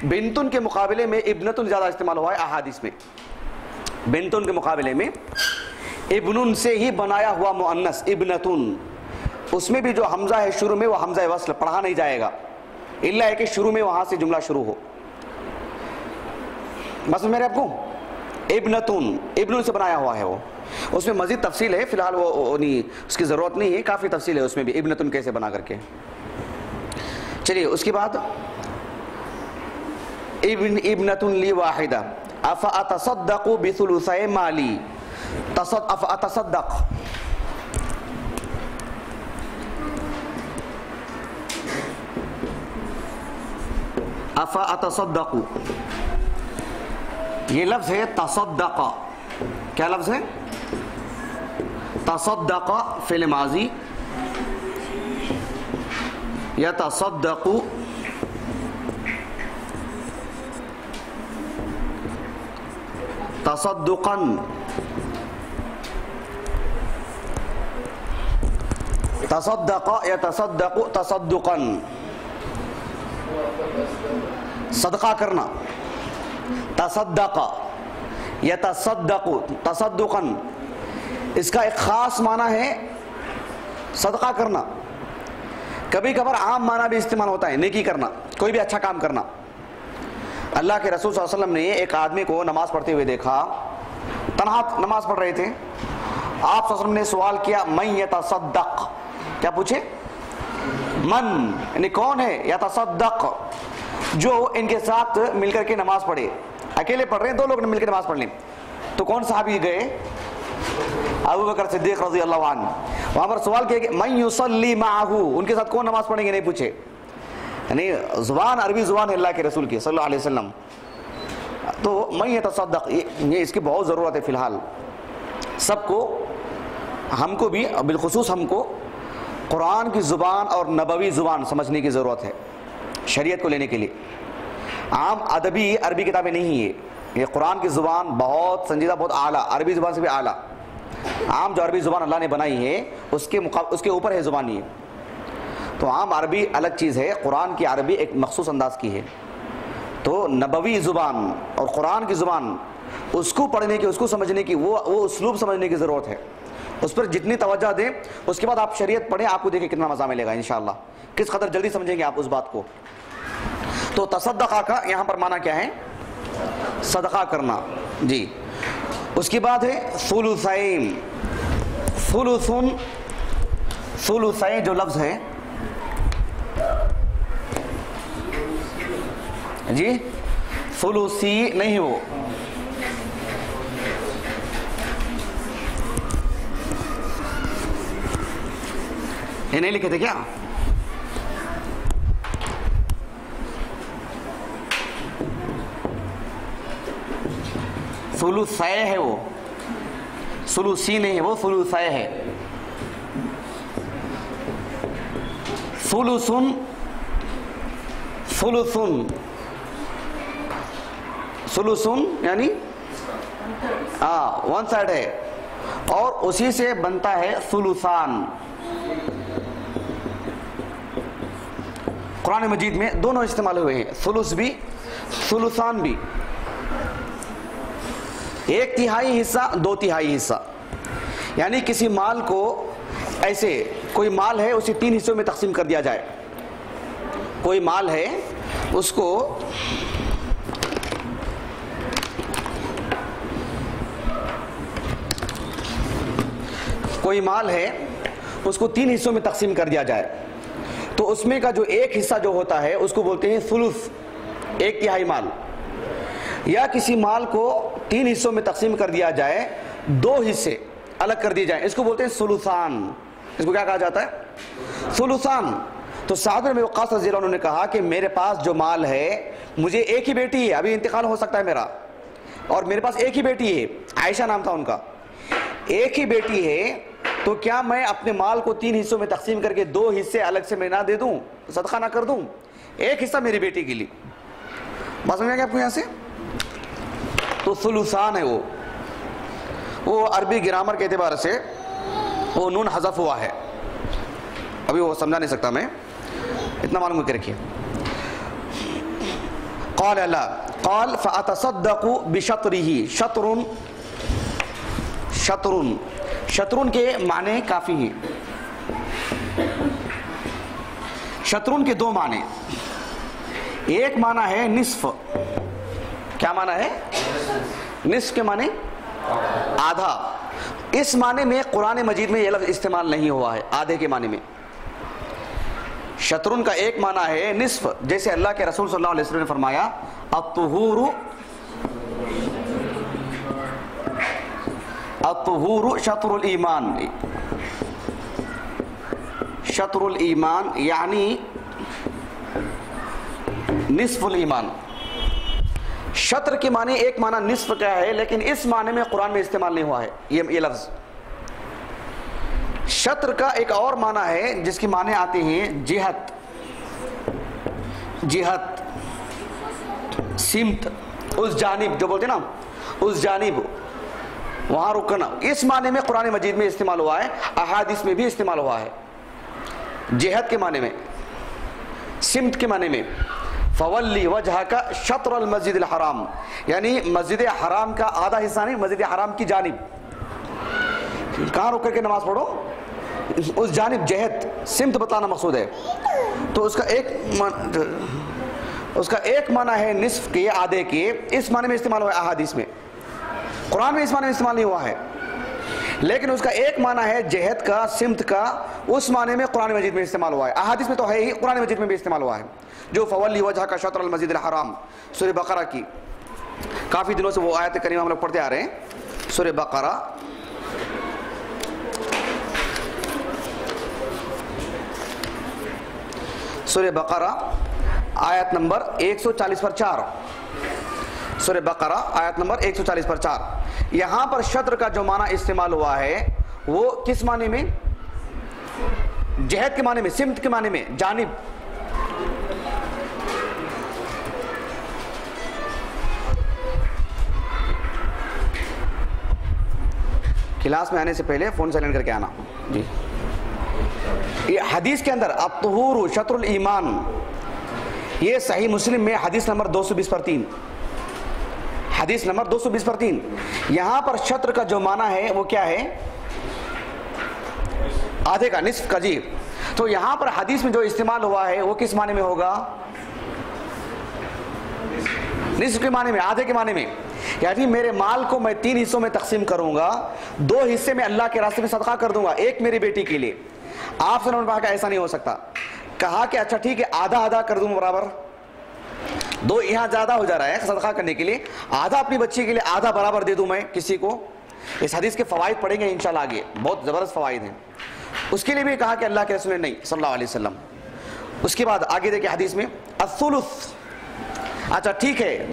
بنتن کے مقابلے میں ابنتن زیادہ استعمال ہوا ہے احادیث میں. بنتن کے مقابلے میں ابنن سے ہی بنایا ہوا مؤنث ابنتن, اس میں بھی جو حمزہ ہے شروع میں وہ حمزہ وصل پڑھا نہیں جائے گا, الا ہے کہ شروع میں وہاں سے جملہ شروع ہو. بس میرے آپ کو ابنتن, ابنن سے بنایا ہوا ہے وہ. اس میں مزید تفصیل ہے, فی الحال وہ اس کی ضرورت نہیں ہے, کافی تفصیل ہے اس میں بھی, ابنتن کیسے بنا کر کے. چلیے اس کے بعد ابنتن لی واحدہ افاتصدق بثلثی مالی. افاتصدق, افاتصدق, یہ لفظ ہے تصدق. کیا لفظ ہے؟ تصدق فعل ماضی, یتصدق تصدقا, تصدق یتصدق تصدقا, صدقہ کرنا. تصدق یتصدق تصدقا, اس کا ایک خاص معنی ہے صدقہ کرنا. کبھی کبھار عام معنی بھی استعمال ہوتا ہے, نیکی کرنا, کوئی بھی اچھا کام کرنا. اللہ کے رسول صلی اللہ علیہ وسلم نے ایک آدمی کو نماز پڑھتے ہوئے دیکھا, تنہا نماز پڑھ رہے تھے. آپ صلی اللہ علیہ وسلم نے سوال کیا, من یتصدق, کیا پوچھے؟ من یعنی کون ہے, یتصدق. جو ان کے ساتھ مل کر کے نماز پڑھے. اکیلے پڑھ رہے ہیں, دو لوگ نے مل کے نماز پڑھ لی, تو کون صحابی گئے؟ ابو بکر صدیق رضی اللہ عنہ. وہاں پر سوال کیا کہ من یصلی معہ, ان کے ساتھ کون نماز پڑھیں گے, نہیں پوچھے. یعنی زبان عربی زبان ہے اللہ کے رسول کی صلی اللہ علیہ وسلم. تو من یتصدق, یہ اس کی بہت ضرورت ہے فی الحال سب کو, ہم کو بھی, بالخصوص ہم کو قرآن کی زبان اور نبوی زبان سمجھنے کی ضرورت ہے شریعت کو لینے کے لیے. عام ادبی عربی کتابیں نہیں ہیں, یہ قرآن کی زبان بہت سنجیدہ, بہت اعلیٰ, عربی زبان سے بھی اعلیٰ. عام جو عربی زبان اللہ نے بنائی ہے اس کے اوپر ہے زبان. یہ تو عام عربی الگ چیز ہے, قرآن کی عربی ایک مخصوص انداز کی ہے. تو نبوی زبان اور قرآن کی زبان, اس کو پڑھنے کی, اس کو سمجھنے کی, وہ اسلوب سمجھنے کی ضرورت ہے. اس پر جتنی توجہ دیں, اس کے بعد آپ شریعت پڑھیں, آپ کو دیکھیں کتنا مزہ ملے گا انشاءاللہ, کس قدر جلدی سمجھیں گے آپ اس بات کو. تو تصدقہ کا یہاں پر معنی کیا ہے؟ صدقہ کرنا. جی, اس کے بعد ہے ثلثین. ثلثین جو لفظ ہے جی, ثلثی نہیں, وہ یہ نہیں لکھے تھے کیا؟ ثلثی ہے وہ, ثلثی نہیں ہے وہ, ثلثی ہے. ثلثن یعنی ون سائڈ ہے, اور اسی سے بنتا ہے ثلثان. قرآن مجید میں دونوں استعمال ہوئے ہیں, ثلث بھی ثلثان بھی. ایک تہائی حصہ, دو تہائی حصہ, یعنی کسی مال کو ایسے, کوئی مال ہے اسے تین حصوں میں تقسیم کر دیا جائے. کوئی مال ہے اس کو تین حصوں میں تقسیم کر دیا جائے, تو اس میں کا جو ایک حصہ جو ہوتا ہے اس کو بولتے ہیں ثلث, ایک تہائی مال. یا کسی مال کو تین حصوں میں تقسیم کر دیا جائے, دو حصے الگ کر دیے جائیں, اس کو بولتے ہیں ثلثان. اس کو کیا کہا جاتا ہے؟ ثلثان. تو سعد بن وقاص رضی اللہ عنہ نے کہا کہ میرے پاس جو مال ہے, مجھے ایک ہی بیٹی ہے, ابھی انتقال ہو سکتا ہے میرا, اور میرے پاس ایک ہی بیٹی ہے, عائشہ نام تھا ان کا, ایک ہی بیٹی ہے, تو کیا میں اپنے مال کو تین حصوں میں تقسیم کر کے دو حصے الگ سے میں نہ دے دوں, صدقہ نہ کر دوں, ایک حصہ میری بیٹی کے لیے. بات سمجھ گیا آپ کو یہاں سے؟ تو ثلثان ہے وہ عربی گرامر کے اعتبار سے وہ نون حذف ہوا ہے, ابھی وہ سمجھا نہیں سکتا میں, اتنا معلوم کر رکھیے. قال قال فاتصدق بشطره, شطرن کے معنی کافی ہیں. شطرن کے دو معنی, ایک معنی ہے نصف. کیا معنی ہے؟ نصف کے معنی آدھا. اس معنی میں قرآن مجید میں یہ لفظ استعمال نہیں ہوا ہے, آدھے کے معنی میں. شطرن کا ایک معنی ہے نصف, جیسے اللہ کے رسول صلی اللہ علیہ وسلم نے فرمایا الطہور شطر الایمان. شطر الایمان یعنی نصف الایمان. شطر کے معنی ایک معنی نصف کا ہے, لیکن اس معنی میں قرآن میں استعمال نہیں ہوا ہے یہ لفظ. شطر کا ایک اور معنی ہے جس کی معنی آتے ہیں جہت, سمت, اس جانب, جو بولتے نا اس جانب, وہاں رکنا. اس معنی میں قرآن مجید میں استعمال ہوا ہے, احادیث میں بھی استعمال ہوا ہے. جہت کے معنی میں, سمت کے معنی میں. فولی وجہک شطر المسجد الحرام, یعنی مسجد حرام کا آدھا حصہ نہیں, مسجد حرام کی جانب. کہاں رک کر کے نماز پڑھو؟ اس جانب, جہت, سمت بتانا مقصود ہے. تو اس کا ایک معنی ہے نصف کے, آدھے کے. اس معنی میں استعمال ہوا ہے احادیث میں, قرآن میں اس معنی میں استعمال نہیں ہوا ہے. لیکن اس کا ایک معنی ہے جہت کا، سمت کا، اس معنی میں قرآن مجید میں استعمال ہوا ہے، احادیث میں تو ہے ہی، قرآن مجید میں بھی استعمال ہوا ہے، جو فولی وجہ کا شطر المسجد الحرام، سورہ بقرہ کی، کافی دنوں سے وہ آیت کریمہ ہم لوگ پڑھتے آ رہے ہیں، سورہ بقرہ سورہ بقرہ آیت نمبر 140 پر 4، سورہ بقرہ آیت نمبر 140 پر 4، یہاں پر شطر کا جو معنی استعمال ہوا ہے وہ کس معنی میں؟ جہت کے معنی میں، سمت کے معنی میں، جانب۔ کلاس میں آنے سے پہلے فون سائلنٹ کر کے آنا جی۔ یہ حدیث کے اندر الطہور شطر الایمان، یہ صحیح مسلم میں حدیث نمبر 220 پر 3، حدیث نمبر 220 پر 3، یہاں پر شطر کا جو معنی ہے وہ کیا ہے؟ آدھے کا، نصف کا جی۔ تو یہاں پر حدیث میں جو استعمال ہوا ہے وہ کس معنی میں ہوگا؟ نصف کے معنی میں، آدھے کے معنی میں، یعنی میرے مال کو میں 3 حصوں میں تقسیم کروں گا، 2 حصے میں اللہ کے راستے میں صدقہ کر دوں گا، ایک میری بیٹی کے لیے۔ آپ سے نے کہا کہ ایسا نہیں ہو سکتا، کہا کہ اچھا ٹھیک ہے آدھا آدھا کر دوں برابر، 2 یہاں زیادہ ہو جا رہا ہے صدقہ کرنے کے لیے، آدھا اپنی بچی کے لیے، آدھا برابر دے دوں میں کسی کو۔ اس حدیث کے فوائد پڑھیں گے انشاءاللہ آگے، بہت زبردست فوائد ہیں۔ اس کے لیے بھی کہا کہ اللہ کے رسول نے نہیں صلی اللہ علیہ وسلم۔ اس کے بعد آگے دیکھیں حدیث میں الثلث، اچھا ٹھیک ہے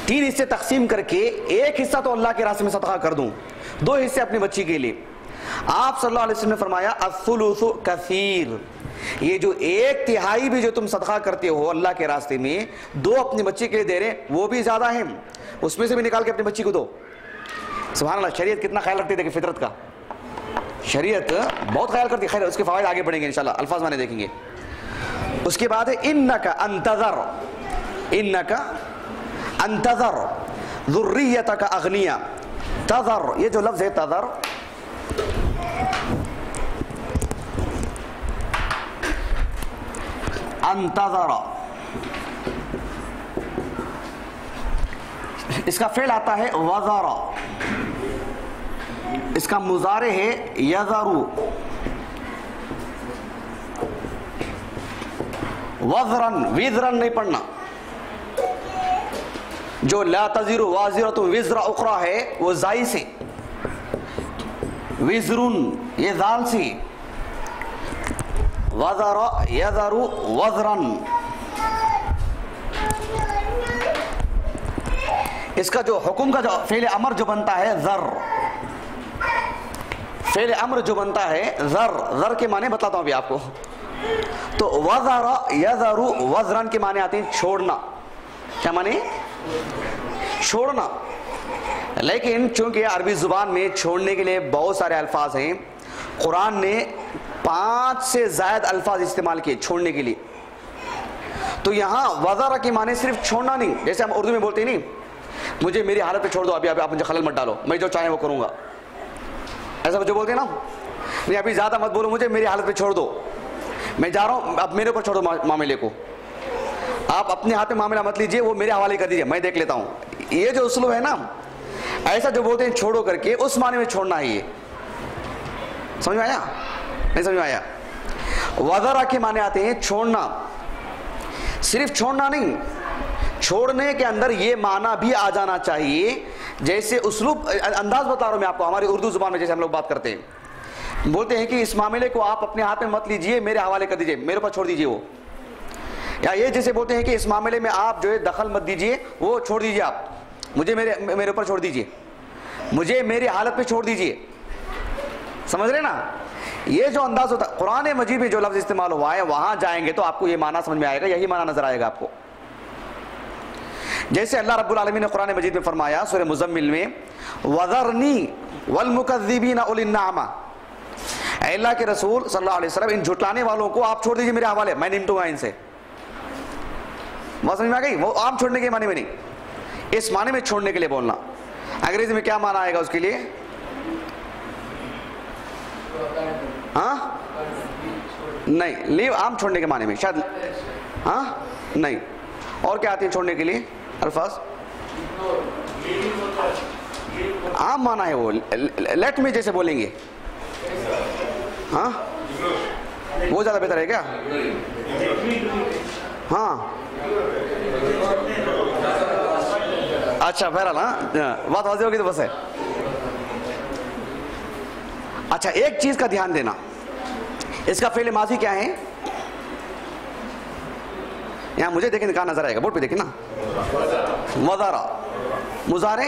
3 حصے تقسیم کر کے ایک حصہ تو اللہ کے راستے میں صدقہ کر دوں، 2 حصے اپنی بچی کے لیے۔ آپ صلی اللہ علیہ وسلم نے فرمایا الثلث کثیر، یہ جو 1/3 بھی جو تم صدقہ کرتے ہو اللہ کے راستے میں، 2 اپنی بچی کے لیے دے رہے وہ بھی زیادہ ہیں، اس میں سے بھی نکال کے اپنی بچی کو دو۔ سبحان اللہ، شریعت کتنا خیال رکھتی ہے دیکھیں فطرت کا، شریعت بہت خیال کرتی ہے۔ خیر اس کے فوائد آگے پڑھیں گے انشاءاللہ، الفاظ میں دیکھیں گے۔ اس کے بعد ہے انک انتظر ذریتک اغنیا، تذر، یہ جو لفظ ہے تذر، انتظر، اس کا فعل آتا ہے وزر، اس کا مضارع ہے یذرو، وزرن، وزرن نہیں پڑھنا، جو لا تزر وازرۃ وزر اخرى ہے وہ زائی سے، وزرن یہ ذال سے، وزر یذر وزرن۔ اس کا جو حکم کا جو فعل امر جو بنتا ہے ذر، فعل امر جو بنتا ہے ذر، ذر کے معنی بتاتا ہوں ابھی آپ کو۔ تو وزر یذر وزرن کے معنی آتے ہیں چھوڑنا، کیا معنی؟ چھوڑنا۔ لیکن چونکہ عربی زبان میں چھوڑنے کے لیے بہت سارے الفاظ ہیں، قرآن نے 5 سے زائد الفاظ استعمال کیے چھوڑنے کے لیے، تو یہاں وزر کے معنی صرف چھوڑنا نہیں، جیسے ہم اردو میں بولتے ہیں نہیں مجھے میری حالت پہ چھوڑ دو، ابھی آپ مجھے خلل مت ڈالو، میں جو چاہیں وہ کروں گا، ایسا جو بولتے ہیں نا، نہیں ابھی زیادہ مت بولو، مجھے میری حالت پہ چھوڑ دو، میں جا رہا ہوں، اب میرے اوپر چھوڑ دو معاملے کو، آپ اپنے ہاتھ میں معاملہ مت لیجئے، وہ میرے حوالے کر دیجئے، میں دیکھ لیتا ہوں۔ یہ جو اسلوب ہے نا، ایسا جو بولتے ہیں چھوڑو کر کے، اس معنی میں چھوڑنا ہے، یہ سمجھ میں آیا؟ نہیں سمجھ میں آیا؟ وزرا کے معنی آتے ہیں چھوڑنا، صرف چھوڑنا نہیں، چھوڑنے کے اندر یہ معنی بھی آ جانا چاہیے، جیسے اسلوب انداز بتا رہا ہوں میں آپ کو، ہماری اردو زبان میں جیسے ہم لوگ بات کرتے ہیں، بولتے ہیں کہ اس معاملے کو آپ اپنے ہاتھ میں مت لیجئے، میرے حوالے کر دیجئے، میرے اوپر چھوڑ دیجئے وہ، یا یہ جیسے بولتے ہیں کہ اس معاملے میں آپ جو ہے دخل مت دیجئے، وہ چھوڑ دیجئے، آپ مجھے میرے اوپر چھوڑ دیجئے، مجھے میری حالت پہ چھوڑ دیجئے، سمجھ رہے نا؟ یہ جو انداز ہوتا ہے قرآن مجید میں جو لفظ استعمال ہوا ہے، وہاں جائیں گے تو آپ کو یہ معنی سمجھ میں آئے گا، یہی معنی نظر آئے گا آپ کو۔ جیسے اللہ رب العالمین نے قرآن مجید میں فرمایا سورہ مزمل میں وَذَرْنِي وَالْمُكَذِّبِينَ أُولِي النَّعْمَةِ، اے اللہ کے رسول صلی اللہ علیہ وسلم ان جھٹلانے والوں کو آپ چھوڑ دیجئے میرے حوالے، میں نمٹوں گا ان سے۔ بات سمجھ میں آ گئی؟ وہ عام چھوڑنے کے معنی میں نہیں، اس معنی میں چھوڑنے کے لیے بولنا۔ انگریزی میں کیا معنی آئے گا اس کے لیے؟ ہاں نہیں، لیو عام چھوڑنے کے معنی میں شاید، ہاں نہیں، اور کیا آتے ہیں چھوڑنے کے لیے الفاظ؟ عام معنی ہے وہ. لیٹ میں جیسے بولیں گے, ہاں وہ زیادہ بہتر ہے کیا؟ ہاں اچھا بہرحال, ہاں بات واضح ہوگی تو بس ہے. اچھا ایک چیز کا دھیان دینا, اس کا فعل ماضی کیا ہے؟ یہاں مجھے دیکھیں کہاں نظر آئے گا, بورڈ پہ دیکھیں نا. وزارہ مضارع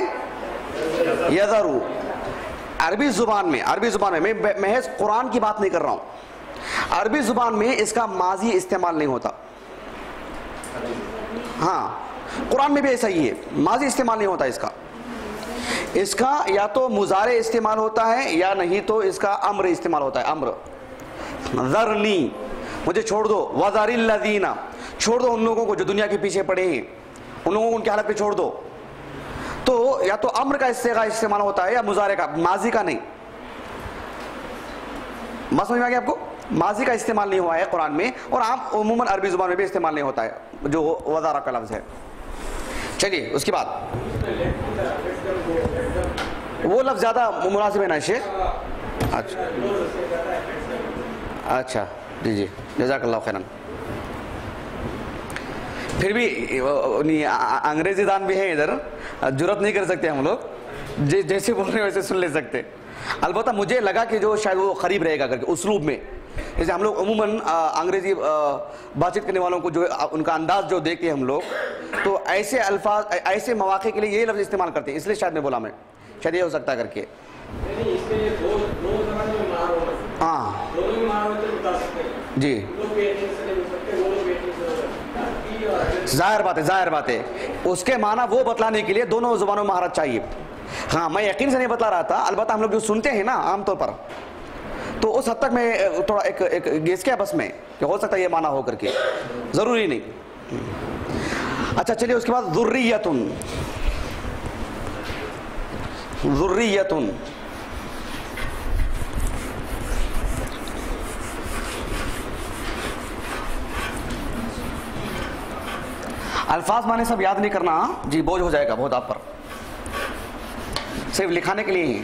یذرو. عربی زبان میں میں محض قرآن کی بات نہیں کر رہا ہوں, عربی زبان میں اس کا ماضی استعمال نہیں ہوتا. ہاں قرآن میں بھی ایسا ہی ہے, ماضی استعمال نہیں ہوتا اس کا یا تو مضارع استعمال ہوتا ہے یا نہیں تو اس کا امر استعمال ہوتا ہے. امر, ذرنی مجھے چھوڑ دو, وذر الذین چھوڑ دو ان لوگوں کو جو دنیا کے پیچھے پڑے ہیں, ان لوگوں کو ان کی حالت پہ چھوڑ دو. تو یا تو امر کا صیغہ استعمال ہوتا ہے یا مضارع کا, ماضی کا نہیں. بات سمجھ میں آ گیا آپ کو؟ ماضی کا استعمال نہیں ہوا ہے قرآن میں, اور عام عموماً عربی زبان میں بھی استعمال نہیں ہوتا ہے جو وزارہ کا لفظ ہے. چلیے اس کے بعد وہ لفظ زیادہ مناسب ہے نا شیخ؟ اچھا اچھا جی جی جزاک اللہ خیراً. پھر بھی انگریزی دان بھی ہے ادھر, جرات نہیں کر سکتے ہم لوگ, جیسے بول رہے ہیں ویسے سن لے سکتے. البتہ مجھے لگا کہ جو شاید وہ قریب رہے گا کر کے اسلوب میں, جیسے ہم لوگ عموماً انگریزی بات چیت کرنے والوں کو جو ان کا انداز جو دیکھتے ہیں ہم لوگ, تو ایسے الفاظ ایسے مواقع کے لیے یہ لفظ استعمال کرتے ہیں, اس لیے شاید میں بولا, میں شاید یہ ہو سکتا ہے کر کے. ہاں جی ظاہر بات ہے اس کے معنی وہ بتلانے کے لیے دونوں زبانوں میں مہارت چاہیے. ہاں میں یقین سے نہیں بتلا رہا تھا, البتہ ہم لوگ جو سنتے ہیں نا عام طور پر, تو اس حد تک میں تھوڑا ایک گیس کیا بس میں کہ ہو سکتا ہے یہ معنی ہو کر کے, ضروری نہیں. اچھا چلیے اس کے بعد ذریتن. الفاظ معنی سب یاد نہیں کرنا جی, بوجھ ہو جائے گا بہت آپ پر, صرف لکھانے کے لیے ہی.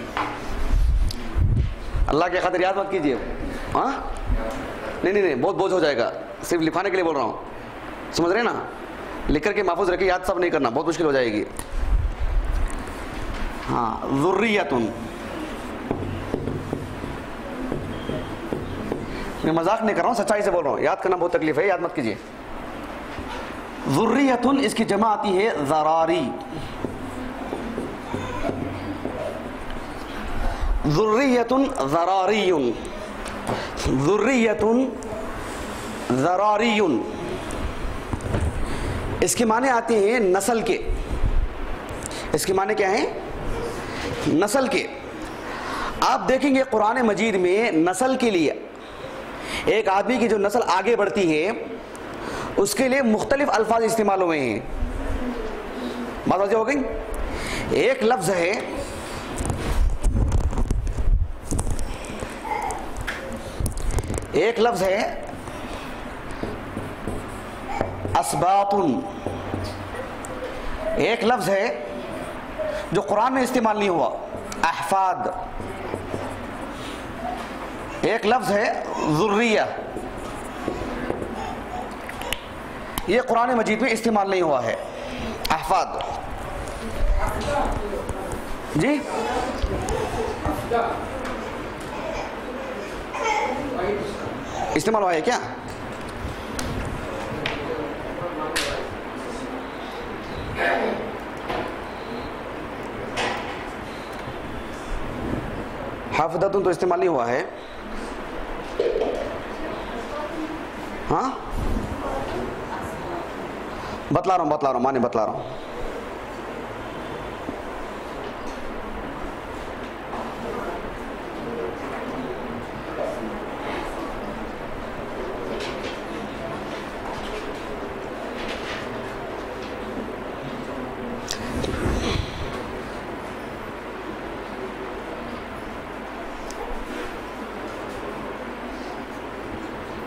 اللہ کے خاطر یاد مت کیجیے, ہاں نہیں بہت بوجھ ہو جائے گا, صرف لکھانے کے لیے بول رہا ہوں, سمجھ رہے نا؟ لکھ کر کے محفوظ رکھے, یاد سب نہیں کرنا, بہت مشکل ہو جائے گی. ہاں ذریتن, میں مذاق نہیں کر رہا ہوں, سچائی سے بول رہا ہوں, یاد کرنا بہت تکلیف ہے, یاد مت کیجیے. ذریتن اس کی جمع آتی ہے ذراری. ذریتن ذراریون, ذریتن ذراریون, اس کے معنی آتے ہیں نسل کے. اس کے معنی کیا ہیں؟ نسل کے. آپ دیکھیں گے قرآن مجید میں نسل کے لیے, ایک آدمی کی جو نسل آگے بڑھتی ہے اس کے لیے مختلف الفاظ استعمال ہوئے ہیں. بات واضح ہو گئی؟ ایک لفظ ہے اسباطن, ایک لفظ ہے جو قرآن میں استعمال نہیں ہوا, احفاد. ایک لفظ ہے ذریہ, یہ قرآن مجید میں استعمال نہیں ہوا ہے, احفاد. جی استعمال ہوا ہے کیا؟ حافظتن تو استعمال نہیں ہوا ہے. ہاں بتلا رہا ہوں مانے بتلا رہا ہوں.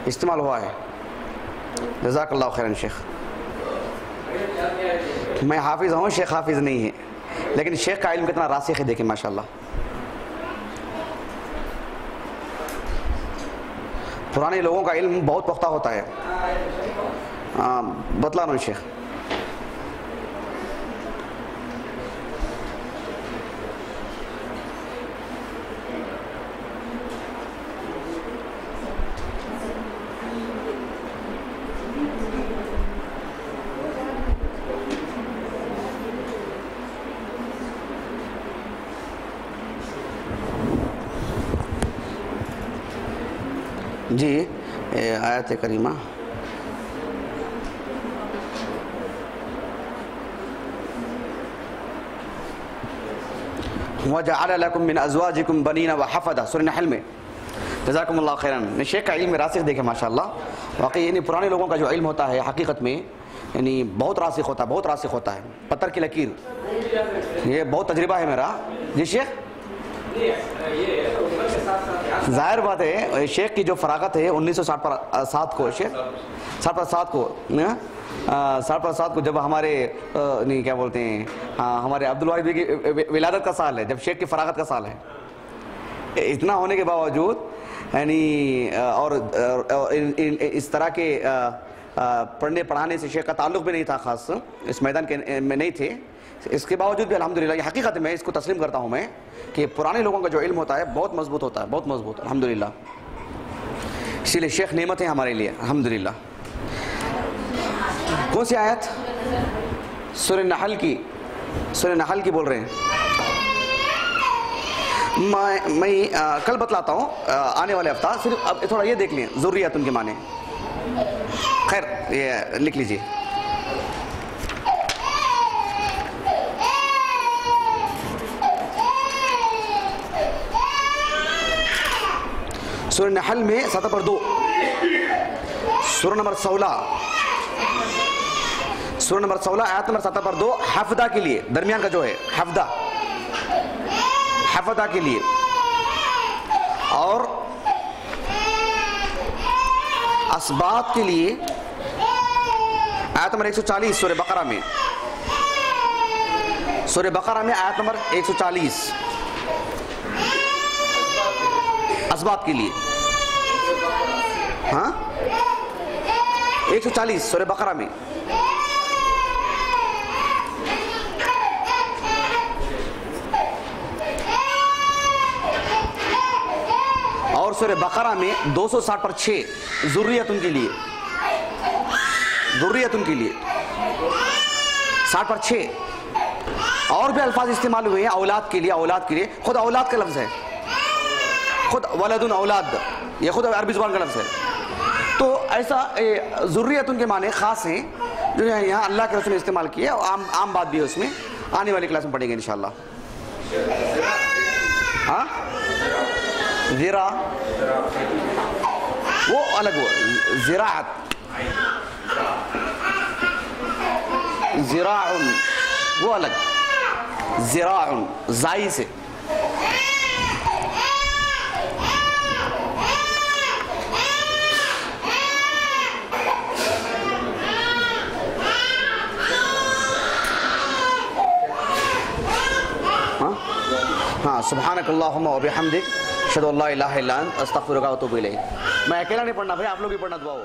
استعمال ہوا ہے, جزاک اللہ خیراً شیخ. میں حافظ ہوں, شیخ حافظ نہیں ہے. لیکن شیخ کا علم کتنا راسخ ہے دیکھیں ماشاءاللہ. پرانے لوگوں کا علم بہت پختہ ہوتا ہے. بتلا رہا ہوں شیخ. جی آیت کریمہ وَجَعَلَ لَكُم مِّنْ أَزْوَاجِكُمْ بَنِينَ وَحَفَدَةً سورہ نحل میں. جزاکم اللہ خیراً. شیخ کا علم راسخ دیکھیں ماشاءاللہ. واقعی یعنی پرانے لوگوں کا جو علم ہوتا ہے حقیقت میں یعنی بہت راسخ ہوتا ہے, بہت راسخ ہوتا ہے, پتھر کی لکیر. یہ بہت تجربہ ہے میرا. جی شیخ ظاہر بات ہے شیخ کی جو فراغت ہے 1967 کو شیخ 67 کو جب ہمارے نہیں کیا بولتے ہیں ہمارے عبدالواحد کی ولادت کا سال ہے, جب شیخ کی فراغت کا سال ہے. اتنا ہونے کے باوجود یعنی اور اس طرح کے پڑھنے پڑھانے سے شیخ کا تعلق بھی نہیں تھا, خاص اس میدان کے میں نہیں تھے. اس کے باوجود بھی الحمدللہ یہ حقیقت میں اس کو تسلیم کرتا ہوں میں کہ پرانے لوگوں کا جو علم ہوتا ہے بہت مضبوط ہوتا ہے, بہت مضبوط الحمدللہ. اسی لیے شیخ نعمت ہے ہمارے لیے الحمدللہ. کون سی آیت؟ سورہ نحل کی. سورہ نحل کی بول رہے ہیں. میں کل بتلاتا ہوں آنے والے ہفتہ. صرف اب تھوڑا یہ دیکھ لیں ذریت ان کے معنی. خیر یہ لکھ لیجیے. سورہ نحل میں سطح پر 2 سورہ نمبر 16 آیت نمبر 7 پر 2 حفدہ کے لیے درمیان کا جو ہے حفدہ کے لیے, اور اسبات کے لیے آیت نمبر 140 سورہ بقرہ میں آیت نمبر 140 اسبات کے لیے. ہاں 140 سورہ بقرہ میں. اور سورہ بقرہ میں 260 پر 6 ذریت ان کے لیے 60 پر 6 اور بھی الفاظ استعمال ہوئے ہیں اولاد کے لیے. خود اولاد کا لفظ ہے, خود ولد اولاد, یہ خود عربی زبان کا لفظ ہے. تو ایسا ذریت ان کے معنی خاص ہیں جو یہاں اللہ کے رسول نے استعمال کیا. عام بات بھی ہے اس میں, آنے والی کلاس میں پڑھیں گے انشاءاللہ. ہاں ذرا وہ الگ, وہ زراعت زراع وہ الگ, زراع زائی سے. ہاں سبحانک اللہم و بحمدک اشہد ان لا الہ الا انت استغفرک و اتوب الیک. میں اکیلا نہیں پڑھنا بھائی, آپ لوگ بھی پڑھنا دعا ہو.